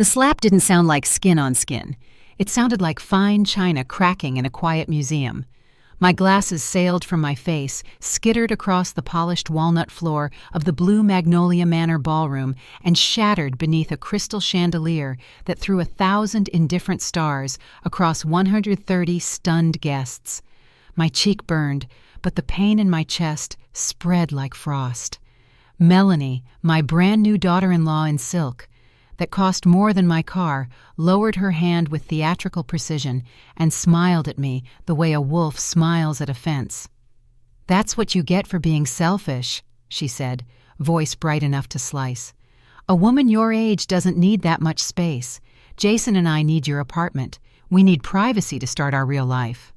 The slap didn't sound like skin on skin. It sounded like fine china cracking in a quiet museum. My glasses sailed from my face, skittered across the polished walnut floor of the Blue Magnolia Manor ballroom, and shattered beneath a crystal chandelier that threw 1,000 indifferent stars across 130 stunned guests. My cheek burned, but the pain in my chest spread like frost. Melanie, my brand-new daughter-in-law in silk, that cost more than my car, lowered her hand with theatrical precision and smiled at me the way a wolf smiles at a fence. "That's what you get for being selfish," she said, voice bright enough to slice. "A woman your age doesn't need that much space. Jason and I need your apartment. We need privacy to start our real life."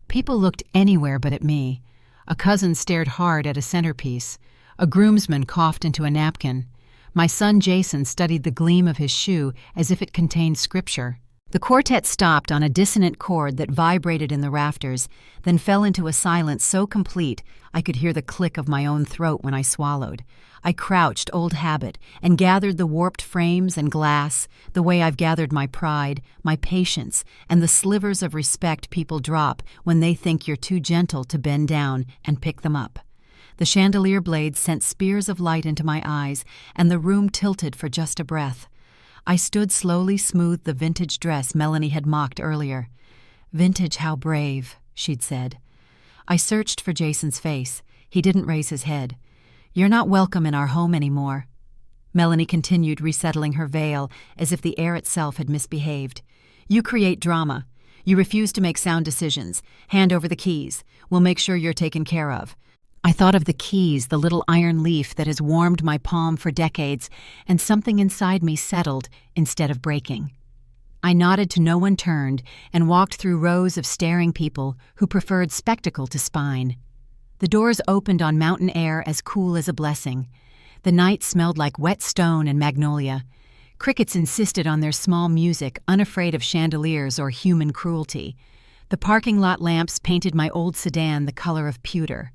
People looked anywhere but at me. A cousin stared hard at a centerpiece. A groomsman coughed into a napkin. My son Jason studied the gleam of his shoe as if it contained scripture. The quartet stopped on a dissonant chord that vibrated in the rafters, then fell into a silence so complete I could hear the click of my own throat when I swallowed. I crouched, old habit, and gathered the warped frames and glass, the way I've gathered my pride, my patience, and the slivers of respect people drop when they think you're too gentle to bend down and pick them up. The chandelier blades sent spears of light into my eyes, and the room tilted for just a breath. I stood slowly, smoothed the vintage dress Melanie had mocked earlier. "Vintage, how brave," she'd said. I searched for Jason's face. He didn't raise his head. "You're not welcome in our home anymore." Melanie continued, resettling her veil, as if the air itself had misbehaved. "You create drama. You refuse to make sound decisions. Hand over the keys. We'll make sure you're taken care of." I thought of the keys, the little iron leaf that has warmed my palm for decades, and something inside me settled instead of breaking. I nodded to no one turned and walked through rows of staring people who preferred spectacle to spine. The doors opened on mountain air as cool as a blessing. The night smelled like wet stone and magnolia. Crickets insisted on their small music, unafraid of chandeliers or human cruelty. The parking lot lamps painted my old sedan the color of pewter.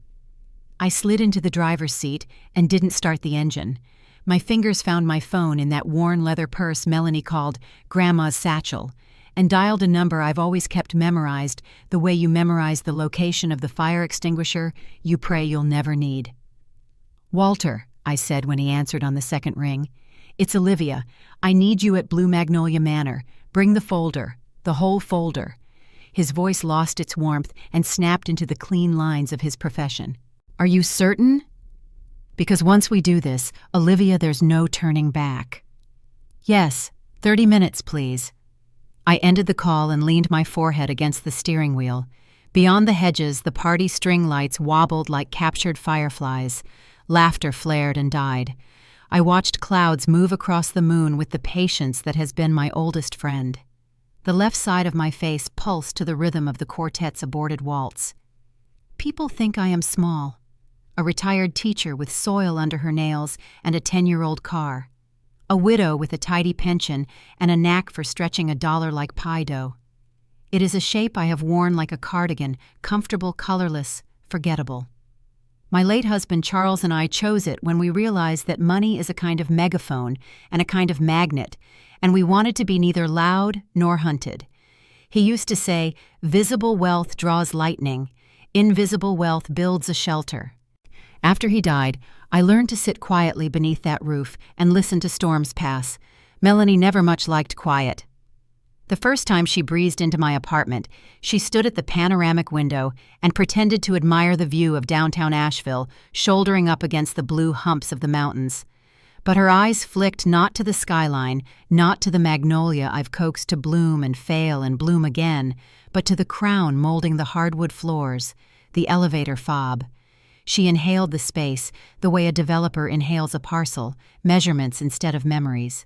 I slid into the driver's seat and didn't start the engine. My fingers found my phone in that worn leather purse Melanie called Grandma's satchel, and dialed a number I've always kept memorized the way you memorize the location of the fire extinguisher you pray you'll never need. "Walter," I said when he answered on the second ring. "It's Olivia. I need you at Blue Magnolia Manor. Bring the folder, the whole folder." His voice lost its warmth and snapped into the clean lines of his profession. "Are you certain? Because once we do this, Olivia, there's no turning back." "Yes, 30 minutes, please." I ended the call and leaned my forehead against the steering wheel. Beyond the hedges, the party string lights wobbled like captured fireflies. Laughter flared and died. I watched clouds move across the moon with the patience that has been my oldest friend. The left side of my face pulsed to the rhythm of the quartet's aborted waltz. People think I am small. A retired teacher with soil under her nails and a 10-year-old car. A widow with a tidy pension and a knack for stretching a dollar like pie dough. It is a shape I have worn like a cardigan, comfortable, colorless, forgettable. My late husband Charles and I chose it when we realized that money is a kind of megaphone and a kind of magnet, and we wanted to be neither loud nor hunted. He used to say, "Visible wealth draws lightning. Invisible wealth builds a shelter." After he died, I learned to sit quietly beneath that roof and listen to storms pass. Melanie never much liked quiet. The first time she breezed into my apartment, she stood at the panoramic window and pretended to admire the view of downtown Asheville, shouldering up against the blue humps of the mountains. But her eyes flicked not to the skyline, not to the magnolia I've coaxed to bloom and fail and bloom again, but to the crown molding the hardwood floors, the elevator fob. She inhaled the space the way a developer inhales a parcel, measurements instead of memories.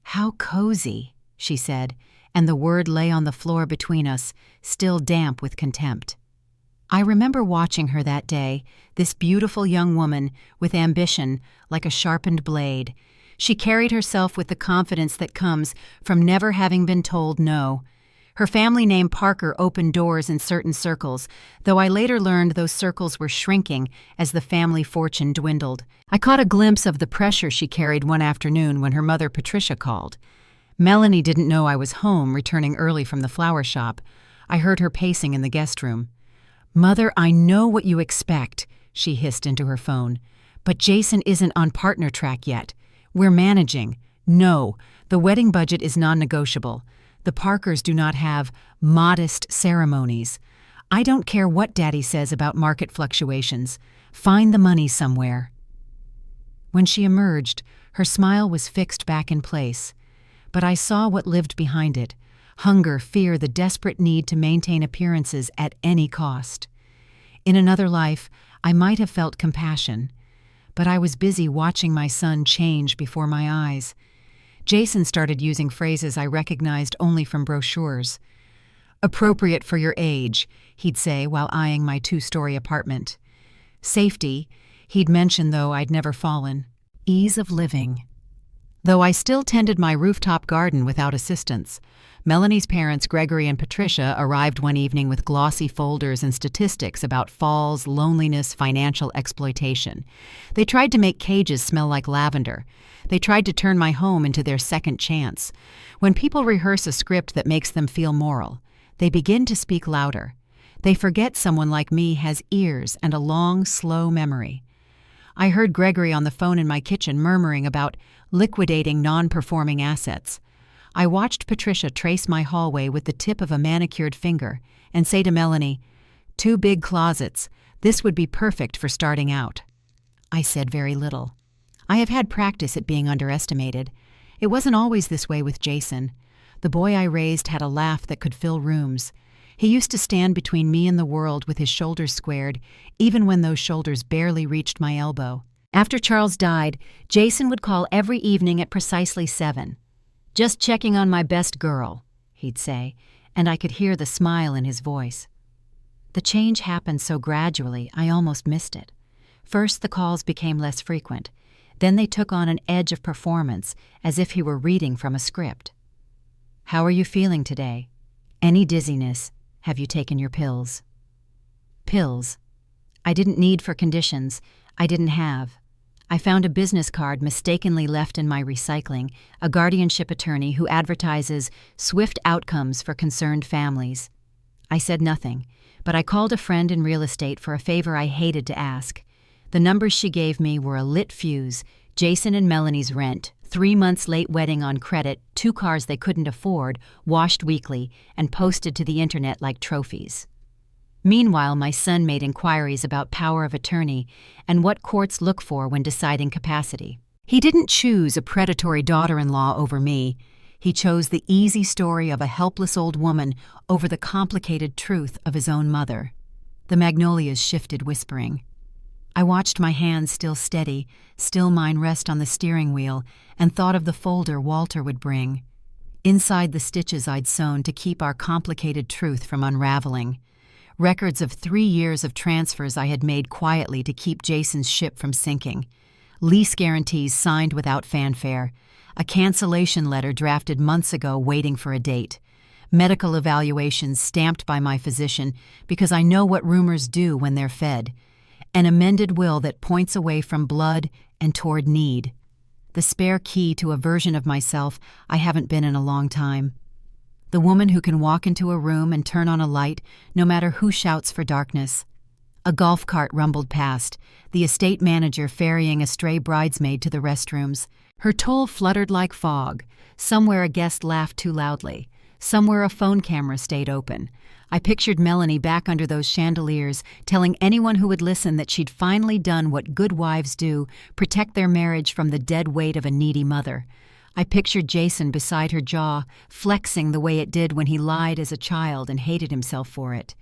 "How cozy," she said, and the word lay on the floor between us, still damp with contempt. I remember watching her that day, this beautiful young woman with ambition like a sharpened blade. She carried herself with the confidence that comes from never having been told no. Her family name Parker opened doors in certain circles, though I later learned those circles were shrinking as the family fortune dwindled. I caught a glimpse of the pressure she carried one afternoon when her mother Patricia called. Melanie didn't know I was home, returning early from the flower shop. I heard her pacing in the guest room. "Mother, I know what you expect," she hissed into her phone. "But Jason isn't on partner track yet. We're managing. No, the wedding budget is non-negotiable. The Parkers do not have modest ceremonies. I don't care what Daddy says about market fluctuations. Find the money somewhere." When she emerged, her smile was fixed back in place. But I saw what lived behind it: hunger, fear, the desperate need to maintain appearances at any cost. In another life, I might have felt compassion, but I was busy watching my son change before my eyes. Jason started using phrases I recognized only from brochures. "Appropriate for your age," he'd say while eyeing my 2-story apartment. "Safety," he'd mention, though I'd never fallen. "Ease of living." Though I still tended my rooftop garden without assistance. Melanie's parents, Gregory and Patricia, arrived one evening with glossy folders and statistics about falls, loneliness, financial exploitation. They tried to make cages smell like lavender. They tried to turn my home into their second chance. When people rehearse a script that makes them feel moral, they begin to speak louder. They forget someone like me has ears and a long, slow memory. I heard Gregory on the phone in my kitchen murmuring about liquidating non-performing assets. I watched Patricia trace my hallway with the tip of a manicured finger and say to Melanie, "2 big closets. This would be perfect for starting out." I said very little. I have had practice at being underestimated. It wasn't always this way with Jason. The boy I raised had a laugh that could fill rooms. He used to stand between me and the world with his shoulders squared, even when those shoulders barely reached my elbow. After Charles died, Jason would call every evening at precisely 7. "Just checking on my best girl," he'd say, and I could hear the smile in his voice. The change happened so gradually, I almost missed it. First, the calls became less frequent. Then they took on an edge of performance, as if he were reading from a script. "How are you feeling today? Any dizziness? Have you taken your pills?" Pills. I didn't need for conditions. I didn't have. I found a business card mistakenly left in my recycling, a guardianship attorney who advertises swift outcomes for concerned families. I said nothing, but I called a friend in real estate for a favor I hated to ask. The numbers she gave me were a lit fuse, Jason and Melanie's rent, 3 months late wedding on credit, 2 cars they couldn't afford, washed weekly, and posted to the internet like trophies. Meanwhile, my son made inquiries about power of attorney and what courts look for when deciding capacity. He didn't choose a predatory daughter-in-law over me. He chose the easy story of a helpless old woman over the complicated truth of his own mother. The magnolias shifted, whispering. I watched my hands still steady, still mine rest on the steering wheel, and thought of the folder Walter would bring. Inside the stitches I'd sewn to keep our complicated truth from unraveling. Records of 3 years of transfers I had made quietly to keep Jason's ship from sinking. Lease guarantees signed without fanfare. A cancellation letter drafted months ago waiting for a date. Medical evaluations stamped by my physician because I know what rumors do when they're fed. An amended will that points away from blood and toward need. The spare key to a version of myself I haven't been in a long time. The woman who can walk into a room and turn on a light, no matter who shouts for darkness. A golf cart rumbled past, the estate manager ferrying a stray bridesmaid to the restrooms. Her toll fluttered like fog. Somewhere a guest laughed too loudly. Somewhere a phone camera stayed open. I pictured Melanie back under those chandeliers, telling anyone who would listen that she'd finally done what good wives do, protect their marriage from the dead weight of a needy mother. I pictured Jason beside her jaw, flexing the way it did when he lied as a child and hated himself for it.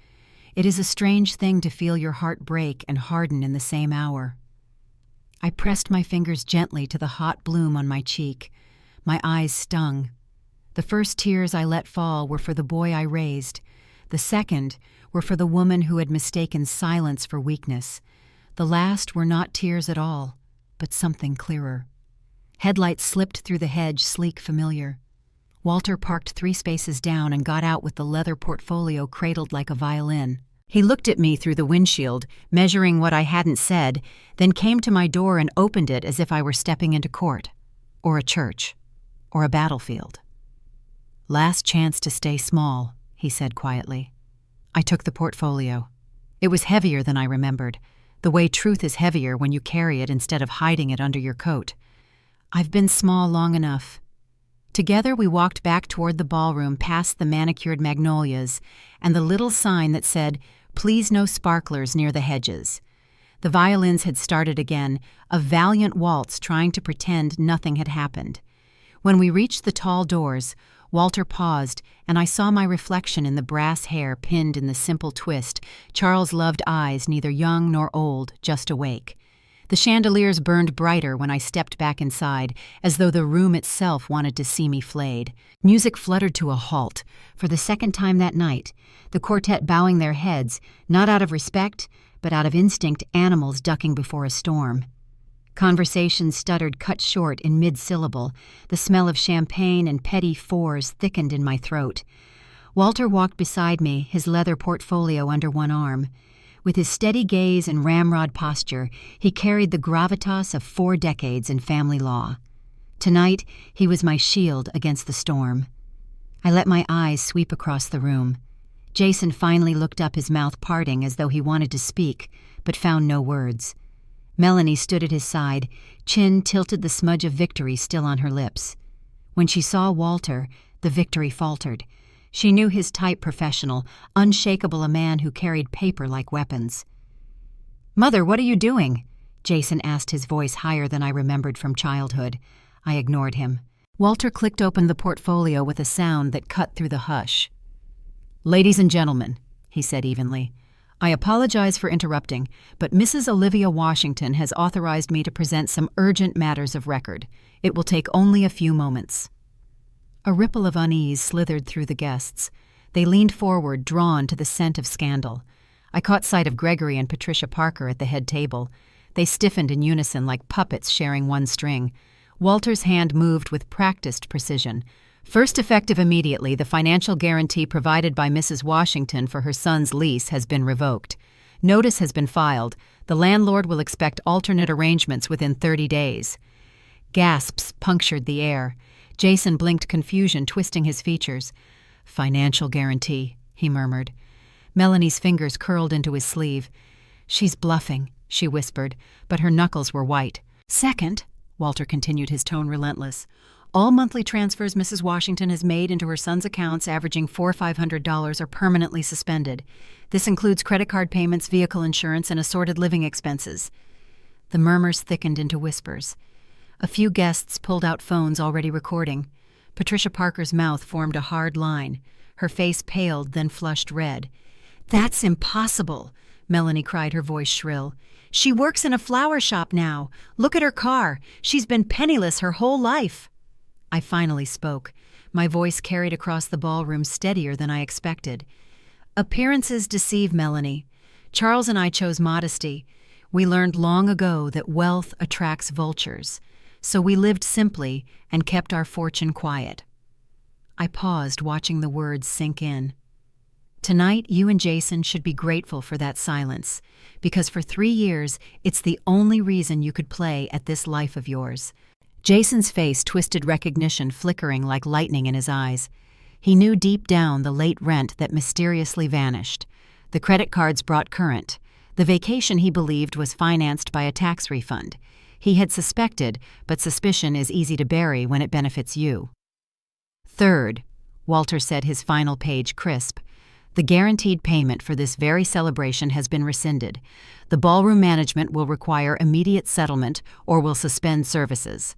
It is a strange thing to feel your heart break and harden in the same hour. I pressed my fingers gently to the hot bloom on my cheek. My eyes stung. The first tears I let fall were for the boy I raised. The second were for the woman who had mistaken silence for weakness. The last were not tears at all, but something clearer. Headlights slipped through the hedge, sleek, familiar. Walter parked 3 spaces down and got out with the leather portfolio cradled like a violin. He looked at me through the windshield, measuring what I hadn't said, then came to my door and opened it as if I were stepping into court, or a church, or a battlefield. Last chance to stay small, he said quietly. I took the portfolio. It was heavier than I remembered, the way truth is heavier when you carry it instead of hiding it under your coat. I've been small long enough. Together we walked back toward the ballroom past the manicured magnolias and the little sign that said, "Please no sparklers near the hedges." The violins had started again, a valiant waltz trying to pretend nothing had happened. When we reached the tall doors, Walter paused, and I saw my reflection in the brass hair pinned in the simple twist, Charles' loved eyes, neither young nor old, just awake. The chandeliers burned brighter when I stepped back inside, as though the room itself wanted to see me flayed. Music fluttered to a halt, for the second time that night, the quartet bowing their heads, not out of respect, but out of instinct, animals ducking before a storm. Conversation stuttered, cut short in mid-syllable. The smell of champagne and petits fours thickened in my throat. Walter walked beside me, his leather portfolio under one arm. With his steady gaze and ramrod posture, he carried the gravitas of 4 decades in family law. Tonight, he was my shield against the storm. I let my eyes sweep across the room. Jason finally looked up, his mouth parting as though he wanted to speak, but found no words. Melanie stood at his side, chin tilted, the smudge of victory still on her lips. When she saw Walter, the victory faltered. She knew his type: professional, unshakable, a man who carried paper like weapons. "Mother, what are you doing?" Jason asked, his voice higher than I remembered from childhood. I ignored him. Walter clicked open the portfolio with a sound that cut through the hush. "Ladies and gentlemen," he said evenly, "I apologize for interrupting, but Mrs. Olivia Washington has authorized me to present some urgent matters of record. It will take only a few moments." A ripple of unease slithered through the guests. They leaned forward, drawn to the scent of scandal. I caught sight of Gregory and Patricia Parker at the head table. They stiffened in unison like puppets sharing one string. Walter's hand moved with practiced precision. "First effective immediately, the financial guarantee provided by Mrs. Washington for her son's lease has been revoked. Notice has been filed. The landlord will expect alternate arrangements within 30 days. Gasps punctured the air. Jason blinked confusion, twisting his features. "Financial guarantee," he murmured. Melanie's fingers curled into his sleeve. "She's bluffing," she whispered, but her knuckles were white. "Second," Walter continued, his tone relentless, "all monthly transfers Mrs. Washington has made into her son's accounts averaging $400 or $500 are permanently suspended. This includes credit card payments, vehicle insurance, and assorted living expenses." The murmurs thickened into whispers. A few guests pulled out phones already recording. Patricia Parker's mouth formed a hard line. Her face paled, then flushed red. "That's impossible," Melanie cried, her voice shrill. "She works in a flower shop now. Look at her car. She's been penniless her whole life." I finally spoke. My voice carried across the ballroom, steadier than I expected. "Appearances deceive, Melanie. Charles and I chose modesty. We learned long ago that wealth attracts vultures. So we lived simply and kept our fortune quiet." I paused, watching the words sink in. "Tonight, you and Jason should be grateful for that silence, because for 3 years, it's the only reason you could play at this life of yours." Jason's face twisted, recognition flickering like lightning in his eyes. He knew deep down the late rent that mysteriously vanished. The credit cards brought current. The vacation, he believed, was financed by a tax refund. He had suspected, but suspicion is easy to bury when it benefits you. "Third," Walter said, his final page crisp, "the guaranteed payment for this very celebration has been rescinded. The ballroom management will require immediate settlement or will suspend services."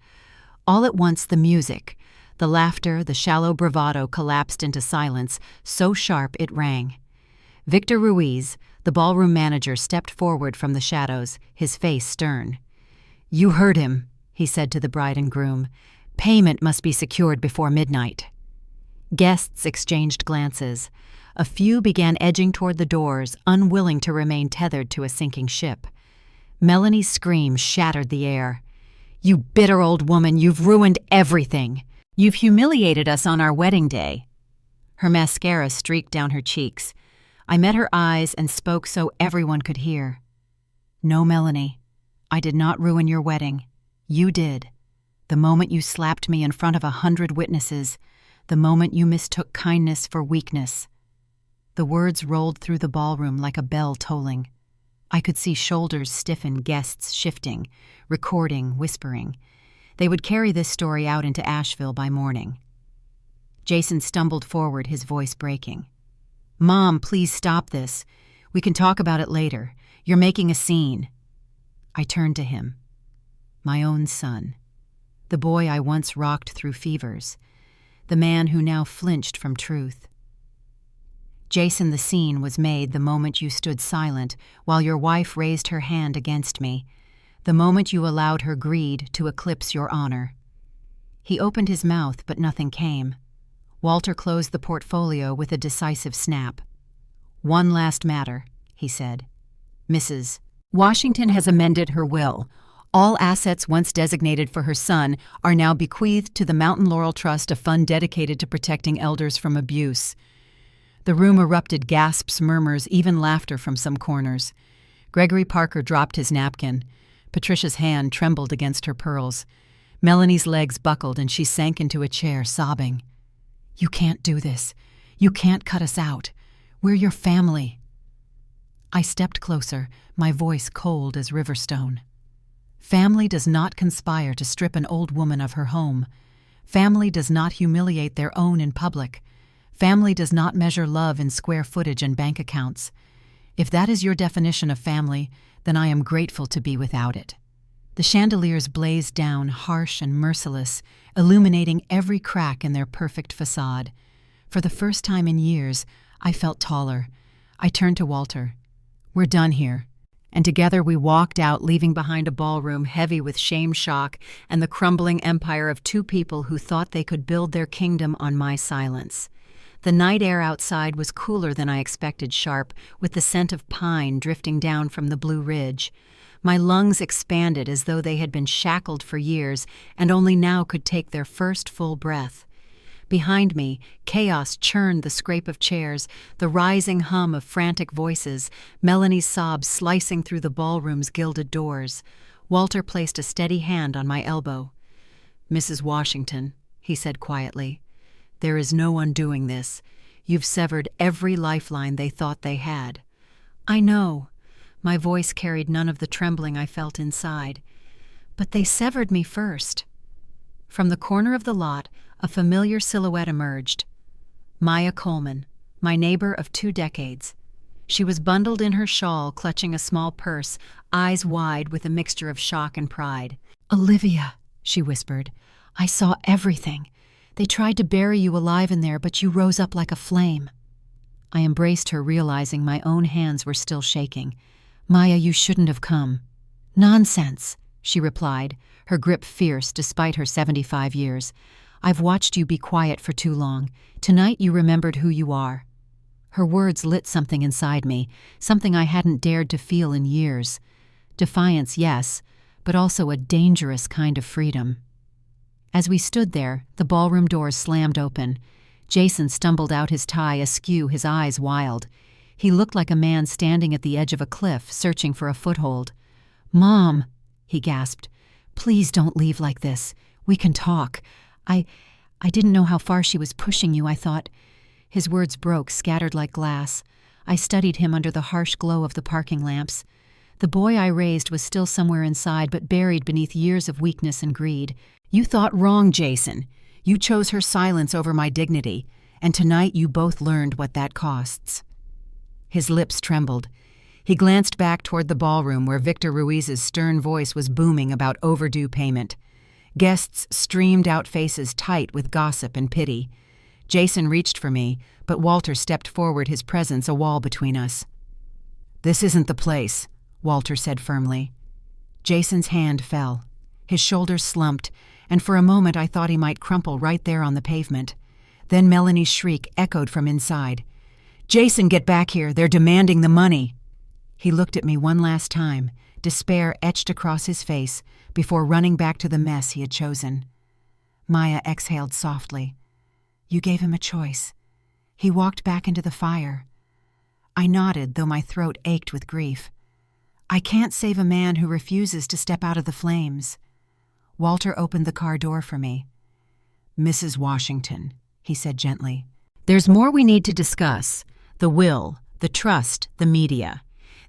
All at once, the music, the laughter, the shallow bravado collapsed into silence, so sharp it rang. Victor Ruiz, the ballroom manager, stepped forward from the shadows, his face stern. "You heard him," he said to the bride and groom. "Payment must be secured before midnight." Guests exchanged glances. A few began edging toward the doors, unwilling to remain tethered to a sinking ship. Melanie's scream shattered the air. "You bitter old woman, you've ruined everything. You've humiliated us on our wedding day." Her mascara streaked down her cheeks. I met her eyes and spoke so everyone could hear. "No, Melanie, I did not ruin your wedding. You did. The moment you slapped me in front of 100 witnesses, the moment you mistook kindness for weakness." The words rolled through the ballroom like a bell tolling. I could see shoulders stiffen, guests shifting, recording, whispering. They would carry this story out into Asheville by morning. Jason stumbled forward, his voice breaking. "Mom, please stop this. We can talk about it later. You're making a scene." I turned to him. My own son. The boy I once rocked through fevers. The man who now flinched from truth. "Jason, the scene was made the moment you stood silent while your wife raised her hand against me, the moment you allowed her greed to eclipse your honor." He opened his mouth, but nothing came. Walter closed the portfolio with a decisive snap. "One last matter," he said. "Mrs. Washington has amended her will. All assets once designated for her son are now bequeathed to the Mountain Laurel Trust, a fund dedicated to protecting elders from abuse." The room erupted, gasps, murmurs, even laughter from some corners. Gregory Parker dropped his napkin. Patricia's hand trembled against her pearls. Melanie's legs buckled and she sank into a chair, sobbing. "You can't do this. You can't cut us out. We're your family." I stepped closer, my voice cold as riverstone. Family does not conspire to strip an old woman of her home. Family does not humiliate their own in public. Family does not measure love in square footage and bank accounts. If that is your definition of family, then I am grateful to be without it. The chandeliers blazed down, harsh and merciless, illuminating every crack in their perfect facade. For the first time in years, I felt taller. I turned to Walter. "We're done here." And together we walked out, leaving behind a ballroom heavy with shame, shock, and the crumbling empire of two people who thought they could build their kingdom on my silence. The night air outside was cooler than I expected, sharp, with the scent of pine drifting down from the Blue Ridge. My lungs expanded as though they had been shackled for years and only now could take their first full breath. Behind me, chaos churned the scrape of chairs, the rising hum of frantic voices, Melanie's sobs slicing through the ballroom's gilded doors. Walter placed a steady hand on my elbow. "Mrs. Washington," he said quietly, "there is no undoing this. You've severed every lifeline they thought they had." "I know." My voice carried none of the trembling I felt inside. "But they severed me first." From the corner of the lot, a familiar silhouette emerged. Maya Coleman, my neighbor of 2 decades. She was bundled in her shawl, clutching a small purse, eyes wide with a mixture of shock and pride. "Olivia," she whispered, "I saw everything. They tried to bury you alive in there, but you rose up like a flame." I embraced her, realizing my own hands were still shaking. "Maya, you shouldn't have come." "Nonsense," she replied, her grip fierce despite her 75 years. "I've watched you be quiet for too long. Tonight you remembered who you are." Her words lit something inside me, something I hadn't dared to feel in years. Defiance, yes, but also a dangerous kind of freedom. As we stood there, the ballroom doors slammed open. Jason stumbled out, his tie askew, his eyes wild. He looked like a man standing at the edge of a cliff, searching for a foothold. "Mom," he gasped, "please don't leave like this. We can talk. I didn't know how far she was pushing you, I thought." His words broke, scattered like glass. I studied him under the harsh glow of the parking lamps. The boy I raised was still somewhere inside, but buried beneath years of weakness and greed. "You thought wrong, Jason. You chose her silence over my dignity, and tonight you both learned what that costs." His lips trembled. He glanced back toward the ballroom where Victor Ruiz's stern voice was booming about overdue payment. Guests streamed out, faces tight with gossip and pity. Jason reached for me, but Walter stepped forward, his presence a wall between us. "This isn't the place," Walter said firmly. Jason's hand fell. His shoulders slumped, and for a moment I thought he might crumple right there on the pavement. Then Melanie's shriek echoed from inside. "Jason, get back here! They're demanding the money!" He looked at me one last time, despair etched across his face, before running back to the mess he had chosen. Maya exhaled softly. "You gave him a choice. He walked back into the fire." I nodded, though my throat ached with grief. "I can't save a man who refuses to step out of the flames." Walter opened the car door for me. "Mrs. Washington," he said gently. "There's more we need to discuss. The will, the trust, the media.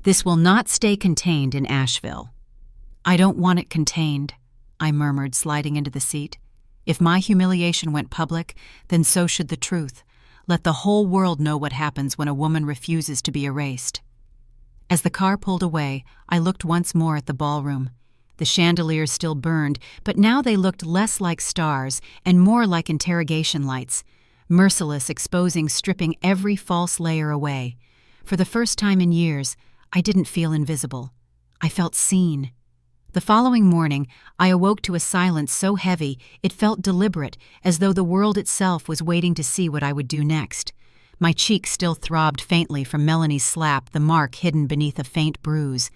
This will not stay contained in Asheville." "I don't want it contained," I murmured, sliding into the seat. "If my humiliation went public, then so should the truth. Let the whole world know what happens when a woman refuses to be erased." As the car pulled away, I looked once more at the ballroom. The chandeliers still burned, but now they looked less like stars and more like interrogation lights, merciless, exposing, stripping every false layer away. For the first time in years, I didn't feel invisible. I felt seen. The following morning, I awoke to a silence so heavy it felt deliberate, as though the world itself was waiting to see what I would do next. My cheek still throbbed faintly from Melanie's slap, the mark hidden beneath a faint bruise.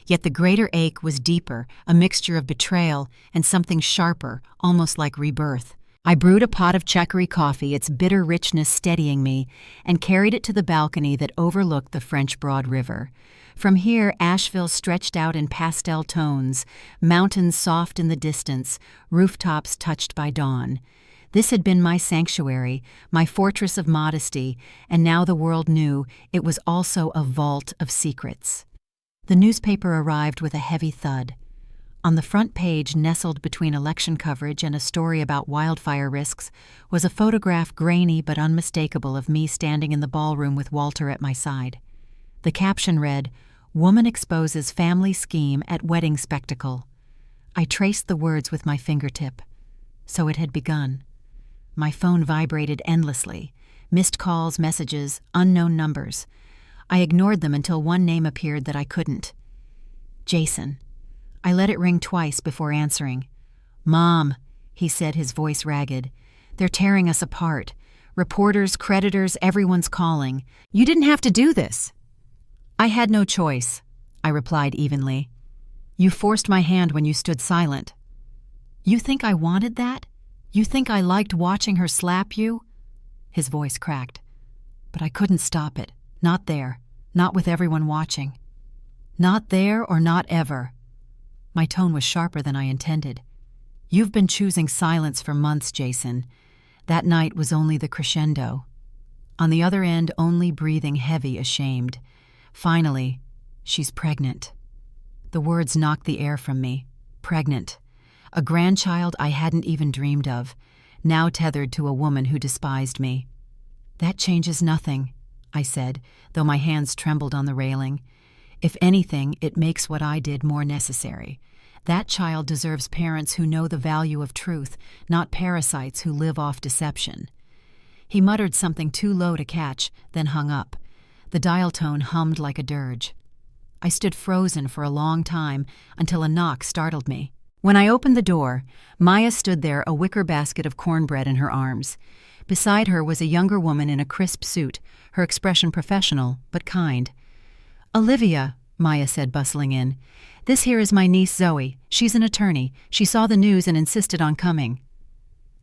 Yet the greater ache was deeper, a mixture of betrayal and something sharper, almost like rebirth. I brewed a pot of chicory coffee, its bitter richness steadying me, and carried it to the balcony that overlooked the French Broad River. From here, Asheville stretched out in pastel tones, mountains soft in the distance, rooftops touched by dawn. This had been my sanctuary, my fortress of modesty, and now the world knew it was also a vault of secrets. The newspaper arrived with a heavy thud. On the front page, nestled between election coverage and a story about wildfire risks, was a photograph, grainy but unmistakable, of me standing in the ballroom with Walter at my side. The caption read, "Woman exposes family scheme at wedding spectacle." I traced the words with my fingertip. So it had begun. My phone vibrated endlessly. Missed calls, messages, unknown numbers. I ignored them until one name appeared that I couldn't. Jason. I let it ring twice before answering. "Mom," he said, his voice ragged. "They're tearing us apart. Reporters, creditors, everyone's calling. You didn't have to do this." "I had no choice," I replied evenly. "You forced my hand when you stood silent." "You think I wanted that? You think I liked watching her slap you?" His voice cracked. "But I couldn't stop it. Not there. Not with everyone watching. Not there or not ever." My tone was sharper than I intended. "You've been choosing silence for months, Jason. That night was only the crescendo." On the other end, only breathing heavy, ashamed. Finally, "She's pregnant." The words knocked the air from me. Pregnant. A grandchild I hadn't even dreamed of, now tethered to a woman who despised me. "That changes nothing," I said, though my hands trembled on the railing. "If anything, it makes what I did more necessary. That child deserves parents who know the value of truth, not parasites who live off deception." He muttered something too low to catch, then hung up. The dial tone hummed like a dirge. I stood frozen for a long time until a knock startled me. When I opened the door, Maya stood there, a wicker basket of cornbread in her arms. Beside her was a younger woman in a crisp suit, her expression professional but kind. "Olivia," Maya said, bustling in. "This here is my niece Zoe. She's an attorney. She saw the news and insisted on coming."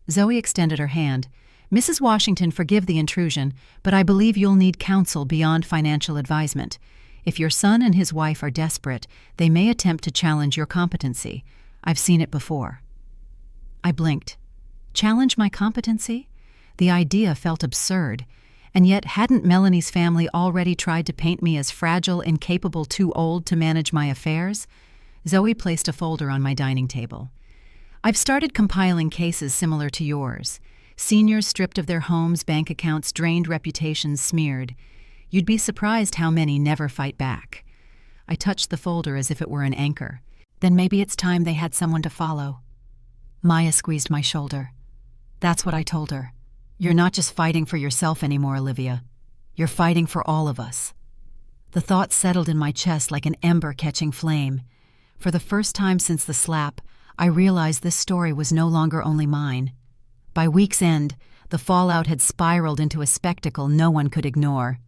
Zoe extended her hand. "Mrs. Washington, forgive the intrusion, but I believe you'll need counsel beyond financial advisement. If your son and his wife are desperate, they may attempt to challenge your competency. I've seen it before." I blinked. Challenge my competency? The idea felt absurd. And yet, hadn't Melanie's family already tried to paint me as fragile, incapable, too old to manage my affairs? Zoe placed a folder on my dining table. "I've started compiling cases similar to yours. Seniors stripped of their homes, bank accounts, drained, reputations smeared. You'd be surprised how many never fight back." I touched the folder as if it were an anchor. "Then maybe it's time they had someone to follow." Maya squeezed my shoulder. "That's what I told her. You're not just fighting for yourself anymore, Olivia. You're fighting for all of us." The thought settled in my chest like an ember catching flame. For the first time since the slap, I realized this story was no longer only mine. By week's end, the fallout had spiraled into a spectacle no one could ignore.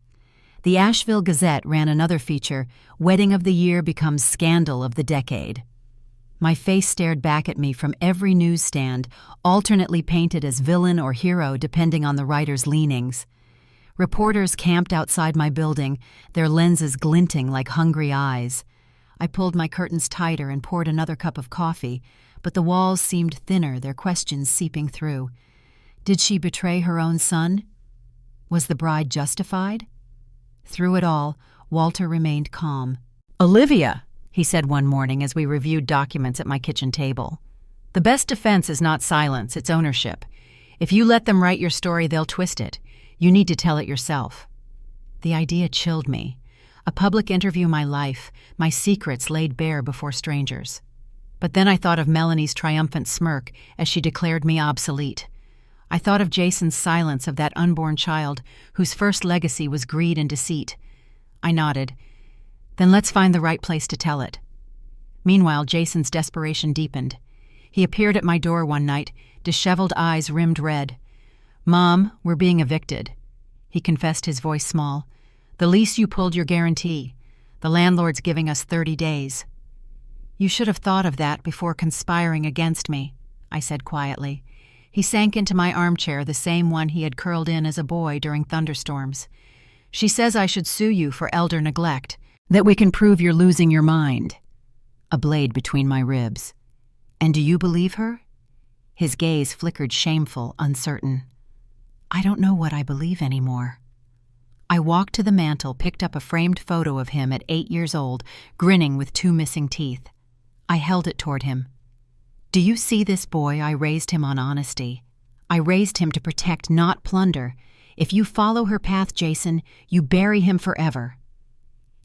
The Asheville Gazette ran another feature, "Wedding of the Year becomes Scandal of the Decade." My face stared back at me from every newsstand, alternately painted as villain or hero depending on the writer's leanings. Reporters camped outside my building, their lenses glinting like hungry eyes. I pulled my curtains tighter and poured another cup of coffee, but the walls seemed thinner, their questions seeping through. Did she betray her own son? Was the bride justified? Through it all, Walter remained calm. "Olivia," he said one morning as we reviewed documents at my kitchen table, "the best defense is not silence, it's ownership. If you let them write your story, they'll twist it. You need to tell it yourself." The idea chilled me. A public interview my life, my secrets laid bare before strangers. But then I thought of Melanie's triumphant smirk as she declared me obsolete. I thought of Jason's silence of that unborn child whose first legacy was greed and deceit. I nodded. Then let's find the right place to tell it. Meanwhile, Jason's desperation deepened. He appeared at my door one night, disheveled eyes rimmed red. "Mom, we're being evicted." He confessed, his voice small. "The lease you pulled your guarantee. The landlord's giving us 30 days. "You should have thought of that before conspiring against me," I said quietly. He sank into my armchair, the same one he had curled in as a boy during thunderstorms. "She says I should sue you for elder neglect, that we can prove you're losing your mind." A blade between my ribs. "And do you believe her?" His gaze flickered, shameful, uncertain. "I don't know what I believe anymore." I walked to the mantel, picked up a framed photo of him at 8 years old, grinning with 2 missing teeth. I held it toward him. "Do you see this boy? I raised him on honesty. I raised him to protect, not plunder. If you follow her path, Jason, you bury him forever."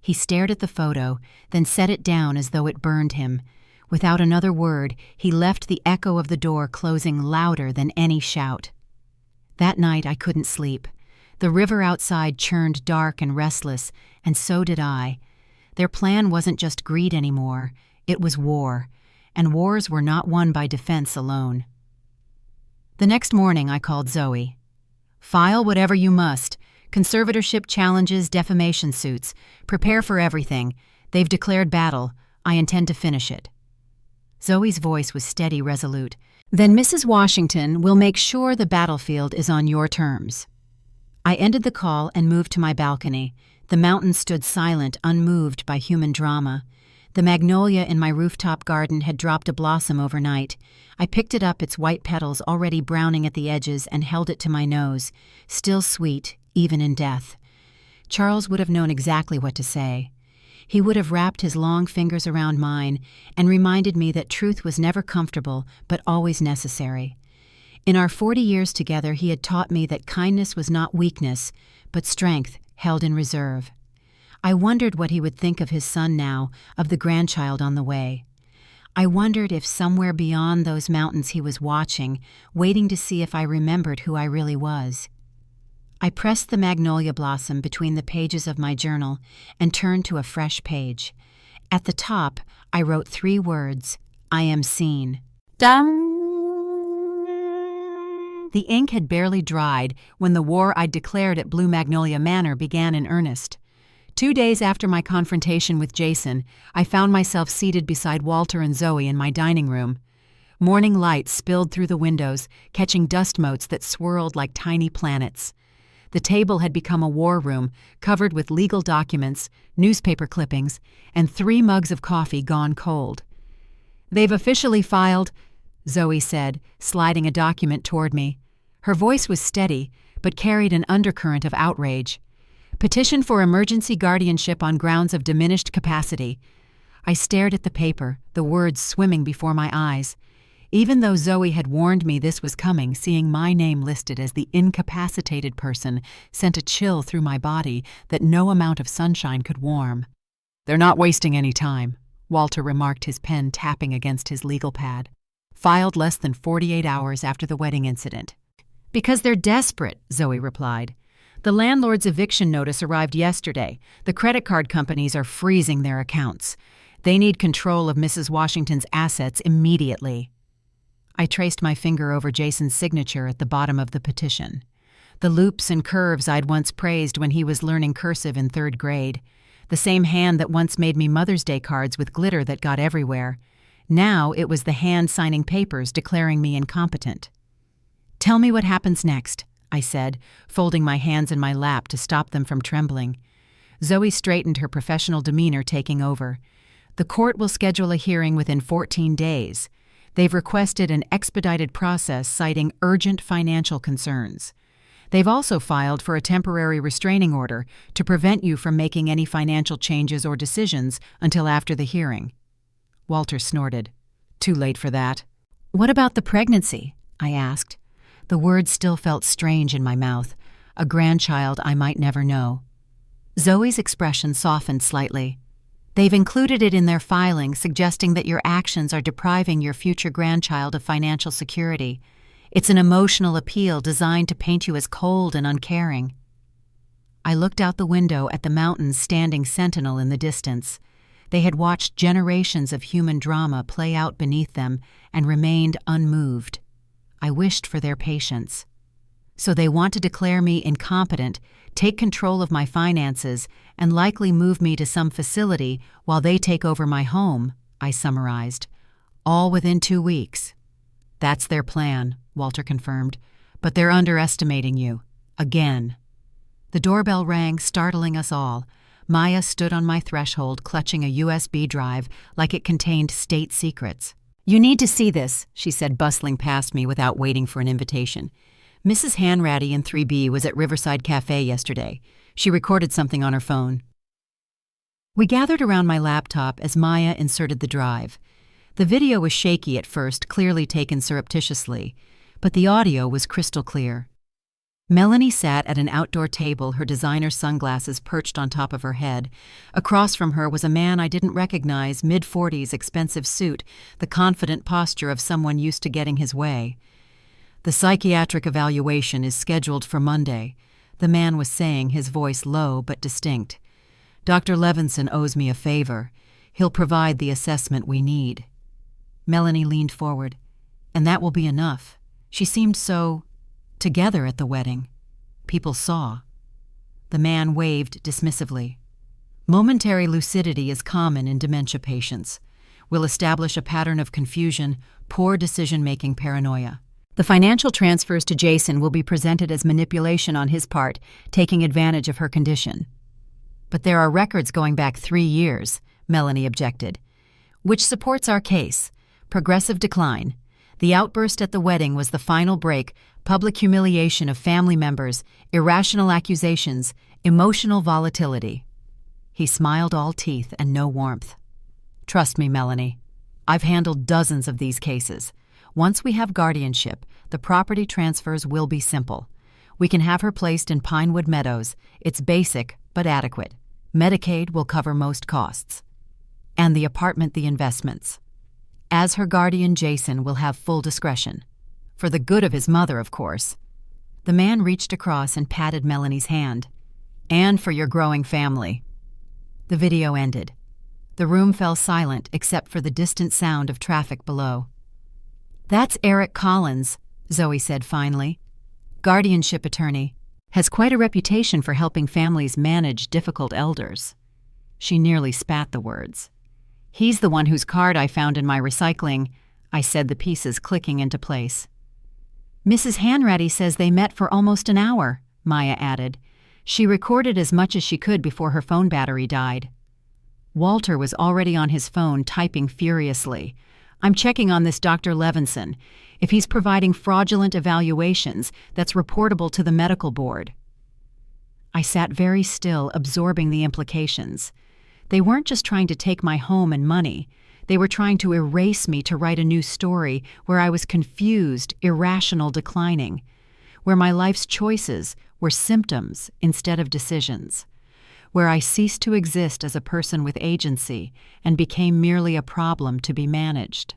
He stared at the photo, then set it down as though it burned him. Without another word, he left the echo of the door closing louder than any shout. That night I couldn't sleep. The river outside churned dark and restless, and so did I. Their plan wasn't just greed anymore, it was war. And wars were not won by defense alone. The next morning I called Zoe. "File whatever you must. Conservatorship challenges, defamation suits. Prepare for everything. They've declared battle. I intend to finish it." Zoe's voice was steady, resolute. "Then Mrs. Washington will make sure the battlefield is on your terms." I ended the call and moved to my balcony. The mountains stood silent, unmoved by human drama. The magnolia in my rooftop garden had dropped a blossom overnight. I picked it up, its white petals already browning at the edges, and held it to my nose, still sweet, even in death. Charles would have known exactly what to say. He would have wrapped his long fingers around mine and reminded me that truth was never comfortable, but always necessary. In our 40 years together, he had taught me that kindness was not weakness, but strength held in reserve. I wondered what he would think of his son now, of the grandchild on the way. I wondered if somewhere beyond those mountains he was watching, waiting to see if I remembered who I really was. I pressed the magnolia blossom between the pages of my journal and turned to a fresh page. At the top, I wrote 3 words: "I am seen." Dum! The ink had barely dried when the war I'd declared at Blue Magnolia Manor began in earnest. 2 days after my confrontation with Jason, I found myself seated beside Walter and Zoe in my dining room. Morning light spilled through the windows, catching dust motes that swirled like tiny planets. The table had become a war room, covered with legal documents, newspaper clippings, and 3 mugs of coffee gone cold. "They've officially filed," Zoe said, sliding a document toward me. Her voice was steady, but carried an undercurrent of outrage. "Petition for emergency guardianship on grounds of diminished capacity." I stared at the paper, the words swimming before my eyes. Even though Zoe had warned me this was coming, seeing my name listed as the incapacitated person sent a chill through my body that no amount of sunshine could warm. "They're not wasting any time," Walter remarked, his pen tapping against his legal pad. "Filed less than 48 hours after the wedding incident." "Because they're desperate," Zoe replied. "The landlord's eviction notice arrived yesterday. The credit card companies are freezing their accounts. They need control of Mrs. Washington's assets immediately." I traced my finger over Jason's signature at the bottom of the petition. The loops and curves I'd once praised when he was learning cursive in 3rd grade. The same hand that once made me Mother's Day cards with glitter that got everywhere. Now it was the hand signing papers declaring me incompetent. "Tell me what happens next," I said, folding my hands in my lap to stop them from trembling. Zoe straightened, her professional demeanor taking over. "The court will schedule a hearing within 14 days. They've requested an expedited process citing urgent financial concerns. They've also filed for a temporary restraining order to prevent you from making any financial changes or decisions until after the hearing. Walter snorted. Too late for that. What about the pregnancy? I asked. The words still felt strange in my mouth. A grandchild I might never know. Zoe's expression softened slightly. They've included it in their filing, suggesting that your actions are depriving your future grandchild of financial security. It's an emotional appeal designed to paint you as cold and uncaring. I looked out the window at the mountains standing sentinel in the distance. They had watched generations of human drama play out beneath them and remained unmoved. I wished for their patience. So they want to declare me incompetent, take control of my finances, and likely move me to some facility while they take over my home, I summarized. All within 2 weeks. That's their plan, Walter confirmed, but they're underestimating you. Again. The doorbell rang, startling us all. Maya stood on my threshold, clutching a USB drive like it contained state secrets. You need to see this, she said, bustling past me without waiting for an invitation. Mrs. Hanratty in 3B was at Riverside Cafe yesterday. She recorded something on her phone. We gathered around my laptop as Maya inserted the drive. The video was shaky at first, clearly taken surreptitiously, but the audio was crystal clear. Melanie sat at an outdoor table, her designer sunglasses perched on top of her head. Across from her was a man I didn't recognize, mid-40s, expensive suit, the confident posture of someone used to getting his way. The psychiatric evaluation is scheduled for Monday, the man was saying, his voice low but distinct. Dr. Levinson owes me a favor. He'll provide the assessment we need. Melanie leaned forward. And that will be enough. She seemed so together at the wedding. People saw. The man waved dismissively. Momentary lucidity is common in dementia patients. We'll establish a pattern of confusion, poor decision-making paranoia. The financial transfers to Jason will be presented as manipulation on his part, taking advantage of her condition. But there are records going back 3 years, Melanie objected, which supports our case. Progressive decline. The outburst at the wedding was the final break, public humiliation of family members, irrational accusations, emotional volatility. He smiled all teeth and no warmth. Trust me, Melanie. I've handled dozens of these cases. Once we have guardianship, the property transfers will be simple. We can have her placed in Pinewood Meadows. It's basic, but adequate. Medicaid will cover most costs. And the apartment the investments. As her guardian, Jason will have full discretion. For the good of his mother, of course. The man reached across and patted Melanie's hand. And for your growing family. The video ended. The room fell silent except for the distant sound of traffic below. That's Eric Collins, Zoe said finally. Guardianship attorney. Has quite a reputation for helping families manage difficult elders. She nearly spat the words. He's the one whose card I found in my recycling, I said, the pieces clicking into place. Mrs. Hanratty says they met for almost an hour, Maya added. She recorded as much as she could before her phone battery died. Walter was already on his phone, typing furiously. I'm checking on this Dr. Levinson. If he's providing fraudulent evaluations, that's reportable to the medical board. I sat very still, absorbing the implications. They weren't just trying to take my home and money. They were trying to erase me to write a new story where I was confused, irrational, declining, where my life's choices were symptoms instead of decisions, where I ceased to exist as a person with agency and became merely a problem to be managed.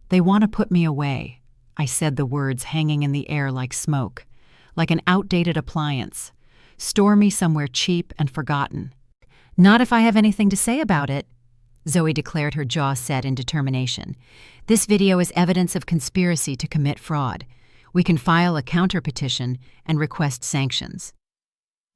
They want to put me away, I said, the words hanging in the air like smoke, like an outdated appliance. Store me somewhere cheap and forgotten. Not if I have anything to say about it, Zoe declared, her jaw set in determination. This video is evidence of conspiracy to commit fraud. We can file a counter-petition and request sanctions.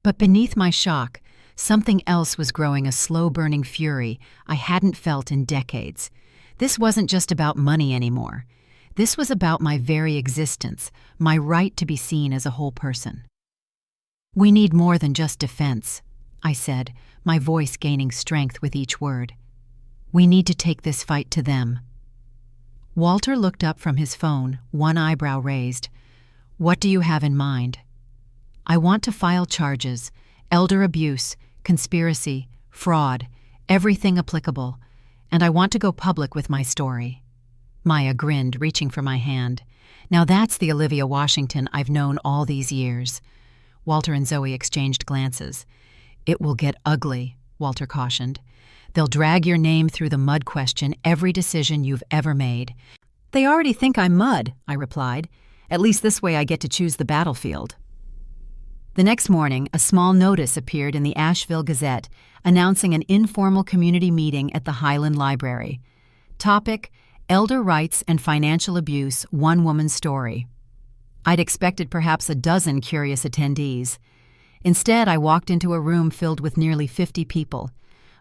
But beneath my shock, something else was growing, a slow-burning fury I hadn't felt in decades. This wasn't just about money anymore. This was about my very existence, my right to be seen as a whole person. We need more than just defense, I said, my voice gaining strength with each word. We need to take this fight to them. Walter looked up from his phone, one eyebrow raised. "What do you have in mind?" "I want to file charges, elder abuse, conspiracy, fraud, everything applicable, and I want to go public with my story." Maya grinned, reaching for my hand. "Now that's the Olivia Washington I've known all these years." Walter and Zoe exchanged glances. "It will get ugly," Walter cautioned. "They'll drag your name through the mud, question every decision you've ever made." "They already think I'm mud," I replied. "At least this way I get to choose the battlefield." The next morning, a small notice appeared in the Asheville Gazette announcing an informal community meeting at the Highland Library. Topic: Elder Rights and Financial Abuse, One Woman's Story. I'd expected perhaps a dozen curious attendees. Instead, I walked into a room filled with nearly 50 people.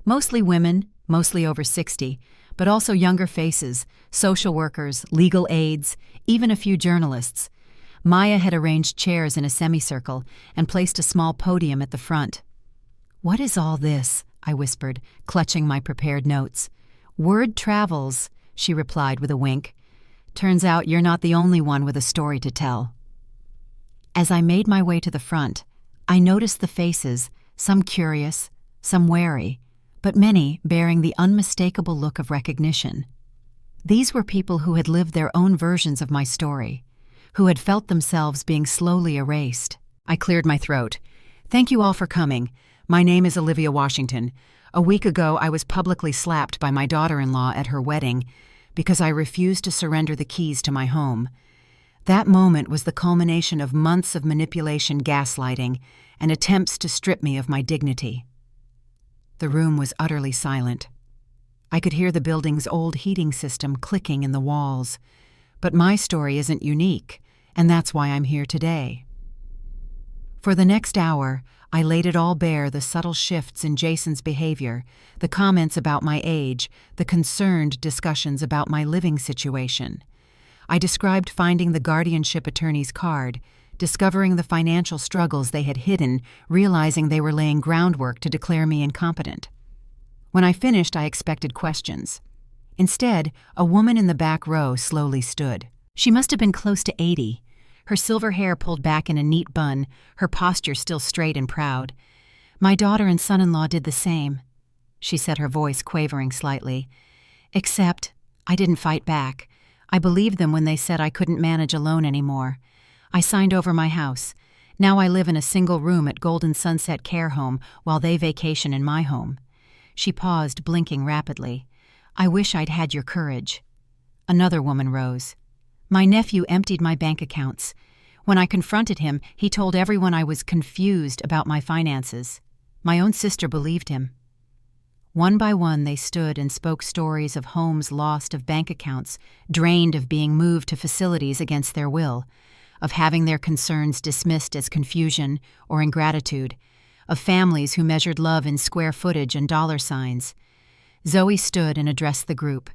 Mostly women, mostly over 60, but also younger faces, social workers, legal aides, even a few journalists. Maya had arranged chairs in a semicircle and placed a small podium at the front. "What is all this?" I whispered, clutching my prepared notes. "Word travels," she replied with a wink. "Turns out you're not the only one with a story to tell." As I made my way to the front, I noticed the faces, some curious, some wary, but many bearing the unmistakable look of recognition. These were people who had lived their own versions of my story, who had felt themselves being slowly erased. I cleared my throat. "Thank you all for coming. My name is Olivia Washington. A week ago, I was publicly slapped by my daughter-in-law at her wedding because I refused to surrender the keys to my home. That moment was the culmination of months of manipulation, gaslighting, and attempts to strip me of my dignity." The room was utterly silent. I could hear the building's old heating system clicking in the walls. But my story isn't unique, and that's why I'm here today. For the next hour, I laid it all bare, the subtle shifts in Jason's behavior, the comments about my age, the concerned discussions about my living situation. I described finding the guardianship attorney's card, discovering the financial struggles they had hidden, realizing they were laying groundwork to declare me incompetent. When I finished, I expected questions. Instead, a woman in the back row slowly stood. She must have been close to 80. Her silver hair pulled back in a neat bun, her posture still straight and proud. "My daughter and son-in-law did the same," she said, her voice quavering slightly. "Except, I didn't fight back. I believed them when they said I couldn't manage alone anymore. I signed over my house. Now I live in a single room at Golden Sunset Care Home while they vacation in my home." She paused, blinking rapidly. "I wish I'd had your courage." Another woman rose. "My nephew emptied my bank accounts. When I confronted him, he told everyone I was confused about my finances. My own sister believed him." One by one, they stood and spoke stories of homes lost, of bank accounts, drained, of being moved to facilities against their will, of having their concerns dismissed as confusion or ingratitude, of families who measured love in square footage and dollar signs. Zoe stood and addressed the group.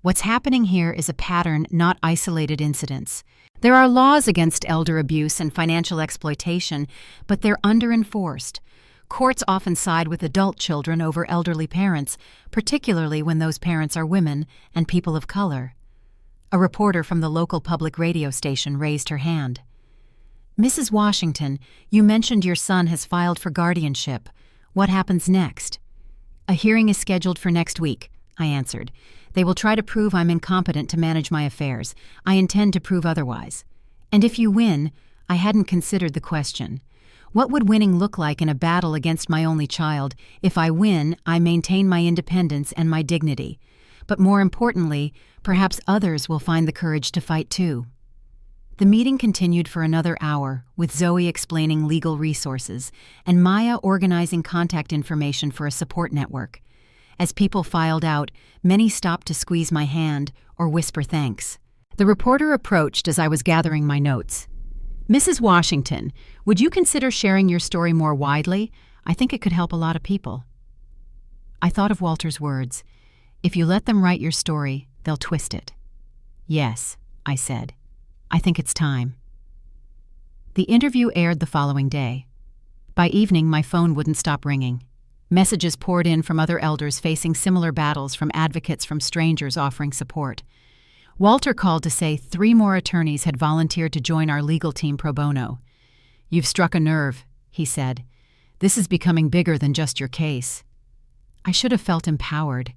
"What's happening here is a pattern, not isolated incidents. There are laws against elder abuse and financial exploitation, but they're under-enforced. Courts often side with adult children over elderly parents, particularly when those parents are women and people of color." A reporter from the local public radio station raised her hand. "Mrs. Washington, you mentioned your son has filed for guardianship. What happens next?" "A hearing is scheduled for next week," I answered. "They will try to prove I'm incompetent to manage my affairs. I intend to prove otherwise. And if you win," I hadn't considered the question. "What would winning look like in a battle against my only child? If I win, I maintain my independence and my dignity. But more importantly, perhaps others will find the courage to fight too." The meeting continued for another hour, with Zoe explaining legal resources and Maya organizing contact information for a support network. As people filed out, many stopped to squeeze my hand or whisper thanks. The reporter approached as I was gathering my notes. "Mrs. Washington, would you consider sharing your story more widely? I think it could help a lot of people." I thought of Walter's words. "If you let them write your story, they'll twist it." "Yes," I said. "I think it's time." The interview aired the following day. By evening, my phone wouldn't stop ringing. Messages poured in from other elders facing similar battles, from advocates, from strangers offering support. Walter called to say 3 more attorneys had volunteered to join our legal team pro bono. "You've struck a nerve," he said. "This is becoming bigger than just your case." I should have felt empowered.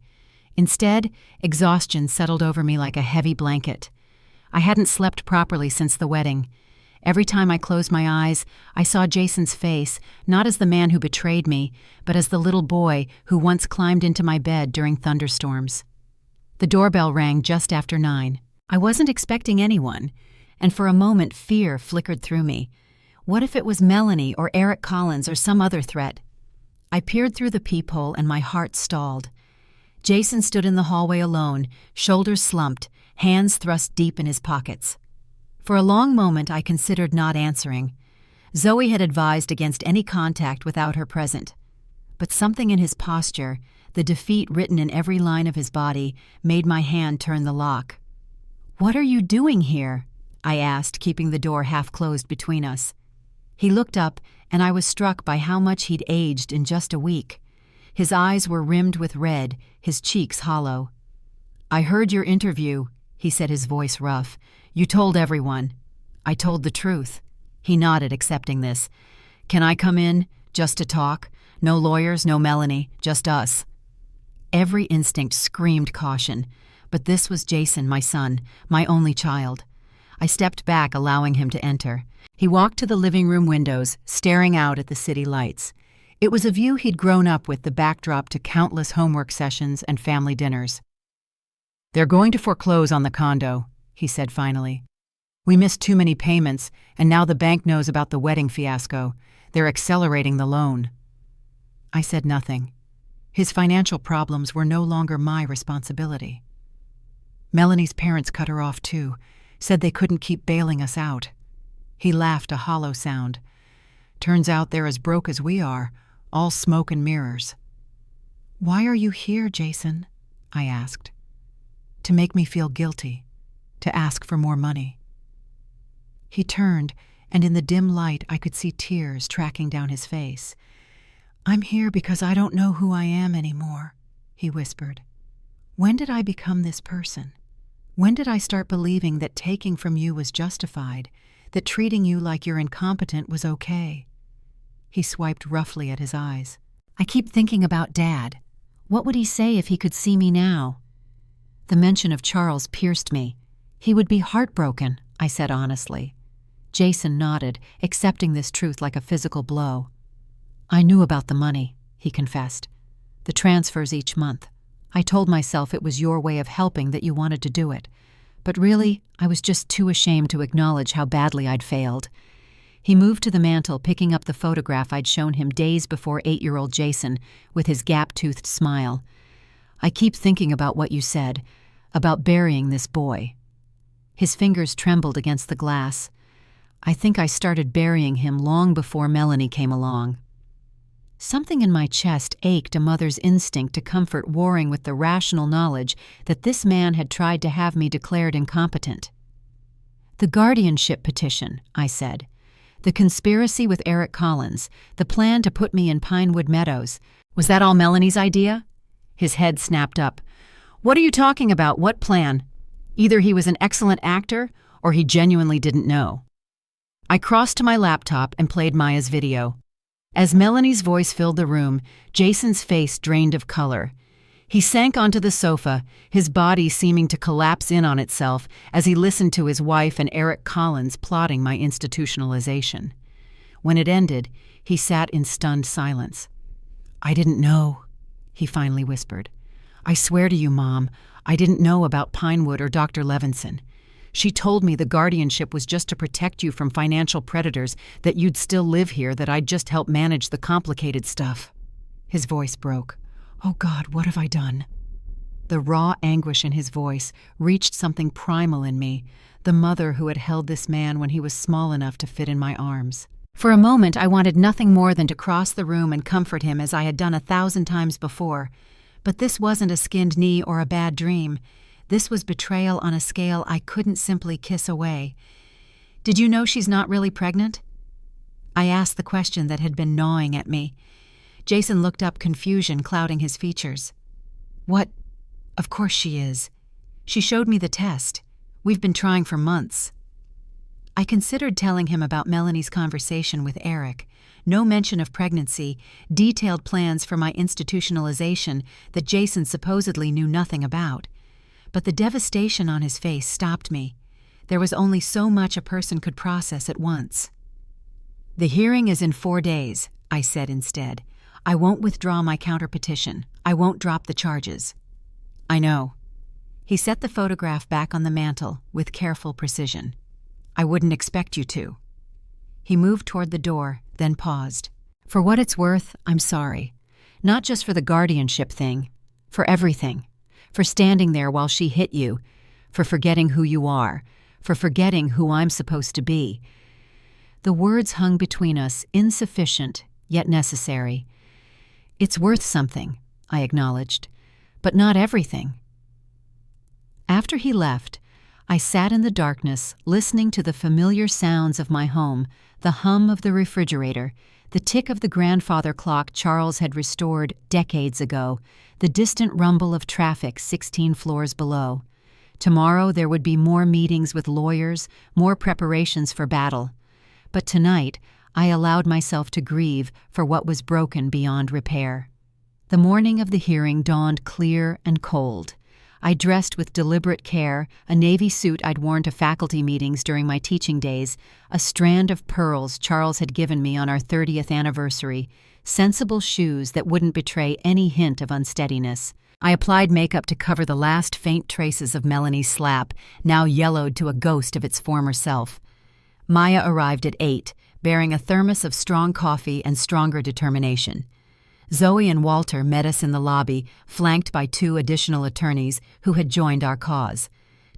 Instead, exhaustion settled over me like a heavy blanket. I hadn't slept properly since the wedding. Every time I closed my eyes, I saw Jason's face, not as the man who betrayed me, but as the little boy who once climbed into my bed during thunderstorms. The doorbell rang just after 9. I wasn't expecting anyone, and for a moment fear flickered through me. What if it was Melanie or Eric Collins or some other threat? I peered through the peephole and my heart stalled. Jason stood in the hallway alone, shoulders slumped, hands thrust deep in his pockets. For a long moment I considered not answering. Zoe had advised against any contact without her present. But something in his posture, the defeat written in every line of his body, made my hand turn the lock. "What are you doing here?" I asked, keeping the door half closed between us. He looked up, and I was struck by how much he'd aged in just a week. His eyes were rimmed with red, his cheeks hollow. "I heard your interview," he said, his voice rough. "You told everyone." I told the truth. He nodded, accepting this. "Can I come in, just to talk? No lawyers, no Melanie, just us." Every instinct screamed caution, but this was Jason, my son, my only child. I stepped back, allowing him to enter. He walked to the living room windows, staring out at the city lights. It was a view he'd grown up with, the backdrop to countless homework sessions and family dinners. "They're going to foreclose on the condo," he said finally. "We missed too many payments, and now the bank knows about the wedding fiasco. They're accelerating the loan." I said nothing. His financial problems were no longer my responsibility. Melanie's parents cut her off too, said they couldn't keep bailing us out. He laughed, a hollow sound. "Turns out they're as broke as we are, all smoke and mirrors." "Why are you here, Jason?" I asked. "To make me feel guilty, to ask for more money." He turned, and in the dim light I could see tears tracking down his face. "I'm here because I don't know who I am anymore," he whispered. "When did I become this person? When did I start believing that taking from you was justified, that treating you like you're incompetent was okay?" He swiped roughly at his eyes. "I keep thinking about Dad. What would he say if he could see me now?" The mention of Charles pierced me. "He would be heartbroken," I said honestly. Jason nodded, accepting this truth like a physical blow. "I knew about the money," he confessed. "The transfers each month. I told myself it was your way of helping, that you wanted to do it. But really, I was just too ashamed to acknowledge how badly I'd failed." He moved to the mantel, picking up the photograph I'd shown him days before 8-year-old Jason, with his gap-toothed smile. "I keep thinking about what you said, about burying this boy." His fingers trembled against the glass. "I think I started burying him long before Melanie came along." Something in my chest ached, a mother's instinct to comfort warring with the rational knowledge that this man had tried to have me declared incompetent. "The guardianship petition," I said. "The conspiracy with Eric Collins, the plan to put me in Pinewood Meadows. Was that all Melanie's idea?" His head snapped up. "What are you talking about? What plan? Either he was an excellent actor, or he genuinely didn't know." I crossed to my laptop and played Maya's video. As Melanie's voice filled the room, Jason's face drained of color. He sank onto the sofa, his body seeming to collapse in on itself as he listened to his wife and Eric Collins plotting my institutionalization. When it ended, he sat in stunned silence. "I didn't know," he finally whispered. "I swear to you, Mom, I didn't know about Pinewood or Dr. Levinson. She told me the guardianship was just to protect you from financial predators, that you'd still live here, that I'd just help manage the complicated stuff." His voice broke. "Oh God, what have I done?" The raw anguish in his voice reached something primal in me, the mother who had held this man when he was small enough to fit in my arms. For a moment I wanted nothing more than to cross the room and comfort him as I had done 1,000 times before. But this wasn't a skinned knee or a bad dream. This was betrayal on a scale I couldn't simply kiss away. "Did you know she's not really pregnant?" I asked the question that had been gnawing at me. Jason looked up, confusion clouding his features. "What? Of course she is. She showed me the test. We've been trying for months." I considered telling him about Melanie's conversation with Eric. No mention of pregnancy, detailed plans for my institutionalization that Jason supposedly knew nothing about. But the devastation on his face stopped me. There was only so much a person could process at once. "The hearing is in 4 days," I said instead. "I won't withdraw my counterpetition. I won't drop the charges." "I know." He set the photograph back on the mantel with careful precision. "I wouldn't expect you to." He moved toward the door, then paused. "For what it's worth, I'm sorry. Not just for the guardianship thing. For everything. For standing there while she hit you. For forgetting who you are. For forgetting who I'm supposed to be." The words hung between us, insufficient, yet necessary. "It's worth something," I acknowledged, "but not everything." After he left, I sat in the darkness, listening to the familiar sounds of my home, the hum of the refrigerator, the tick of the grandfather clock Charles had restored decades ago, the distant rumble of traffic 16 floors below. Tomorrow there would be more meetings with lawyers, more preparations for battle. But tonight, I allowed myself to grieve for what was broken beyond repair. The morning of the hearing dawned clear and cold. I dressed with deliberate care, a navy suit I'd worn to faculty meetings during my teaching days, a strand of pearls Charles had given me on our 30th anniversary, sensible shoes that wouldn't betray any hint of unsteadiness. I applied makeup to cover the last faint traces of Melanie's slap, now yellowed to a ghost of its former self. Maya arrived at 8, bearing a thermos of strong coffee and stronger determination. Zoe and Walter met us in the lobby, flanked by 2 additional attorneys who had joined our cause.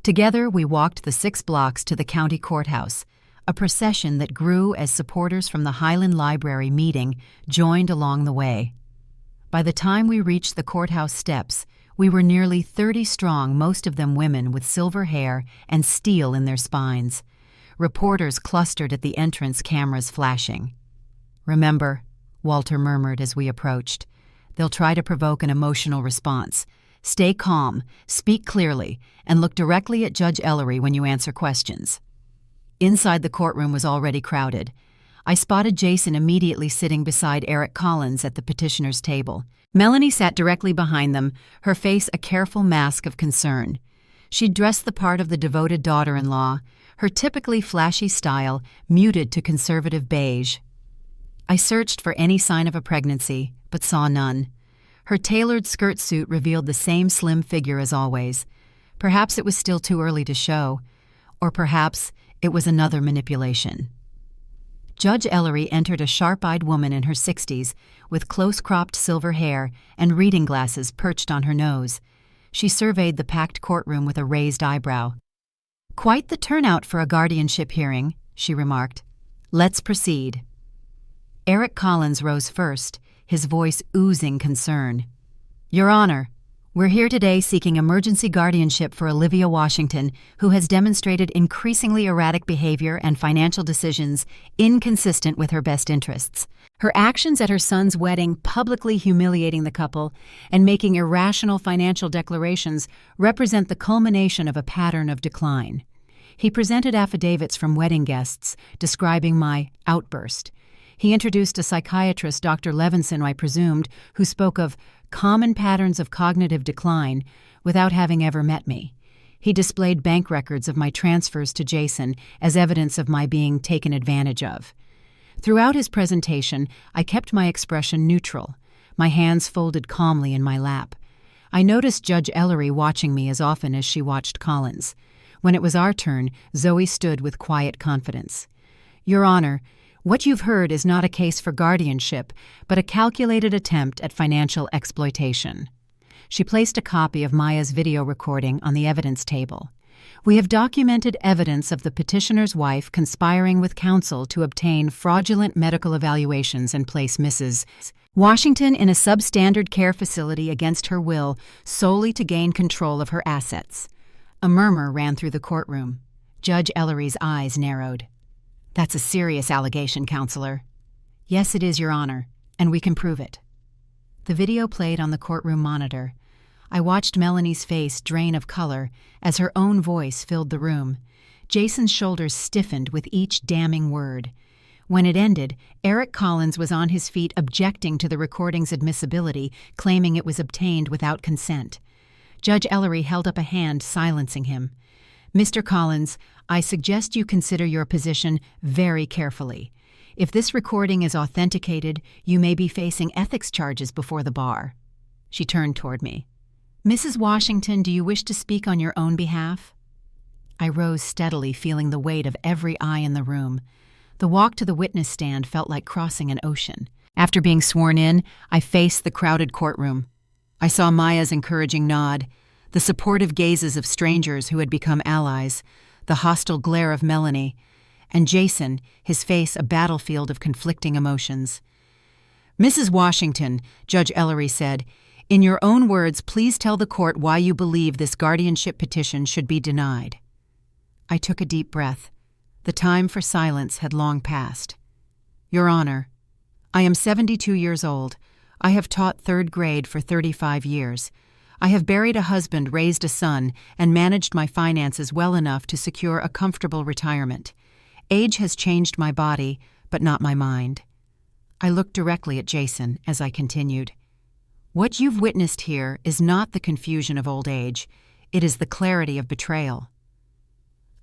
Together, we walked the 6 blocks to the county courthouse, a procession that grew as supporters from the Highland Library meeting joined along the way. By the time we reached the courthouse steps, we were nearly 30 strong, most of them women with silver hair and steel in their spines. Reporters clustered at the entrance, cameras flashing. "Remember," Walter murmured as we approached, "they'll try to provoke an emotional response. Stay calm, speak clearly, and look directly at Judge Ellery when you answer questions." Inside the courtroom was already crowded. I spotted Jason immediately sitting beside Eric Collins at the petitioner's table. Melanie sat directly behind them, her face a careful mask of concern. She'd dressed the part of the devoted daughter-in-law, her typically flashy style muted to conservative beige. I searched for any sign of a pregnancy, but saw none. Her tailored skirt suit revealed the same slim figure as always. Perhaps it was still too early to show, or perhaps it was another manipulation. Judge Ellery entered a sharp-eyed woman in her 60s with close-cropped silver hair and reading glasses perched on her nose. She surveyed the packed courtroom with a raised eyebrow. "Quite the turnout for a guardianship hearing," she remarked. "Let's proceed." Eric Collins rose first, his voice oozing concern. "Your Honor, we're here today seeking emergency guardianship for Olivia Washington, who has demonstrated increasingly erratic behavior and financial decisions inconsistent with her best interests. Her actions at her son's wedding, publicly humiliating the couple and making irrational financial declarations, represent the culmination of a pattern of decline." He presented affidavits from wedding guests describing my outburst. He introduced a psychiatrist, Dr. Levinson, I presumed, who spoke of common patterns of cognitive decline without having ever met me. He displayed bank records of my transfers to Jason as evidence of my being taken advantage of. Throughout his presentation, I kept my expression neutral, my hands folded calmly in my lap. I noticed Judge Ellery watching me as often as she watched Collins. When it was our turn, Zoe stood with quiet confidence. "Your Honor, what you've heard is not a case for guardianship, but a calculated attempt at financial exploitation." She placed a copy of Maya's video recording on the evidence table. "We have documented evidence of the petitioner's wife conspiring with counsel to obtain fraudulent medical evaluations and place Mrs. Washington in a substandard care facility against her will solely to gain control of her assets." A murmur ran through the courtroom. Judge Ellery's eyes narrowed. "That's a serious allegation, Counselor." "Yes, it is, Your Honor, and we can prove it." The video played on the courtroom monitor. I watched Melanie's face drain of color as her own voice filled the room. Jason's shoulders stiffened with each damning word. When it ended, Eric Collins was on his feet objecting to the recording's admissibility, claiming it was obtained without consent. Judge Ellery held up a hand, silencing him. "Mr. Collins, I suggest you consider your position very carefully. If this recording is authenticated, you may be facing ethics charges before the bar." She turned toward me. "Mrs. Washington, do you wish to speak on your own behalf?" I rose steadily, feeling the weight of every eye in the room. The walk to the witness stand felt like crossing an ocean. After being sworn in, I faced the crowded courtroom. I saw Maya's encouraging nod, the supportive gazes of strangers who had become allies, the hostile glare of Melanie, and Jason, his face a battlefield of conflicting emotions. "Mrs. Washington," Judge Ellery said, "in your own words, please tell the court why you believe this guardianship petition should be denied." I took a deep breath. The time for silence had long passed. "Your Honor, I am 72 years old. I have taught third grade for 35 years. I have buried a husband, raised a son, and managed my finances well enough to secure a comfortable retirement. Age has changed my body, but not my mind." I looked directly at Jason as I continued. "What you've witnessed here is not the confusion of old age. It is the clarity of betrayal."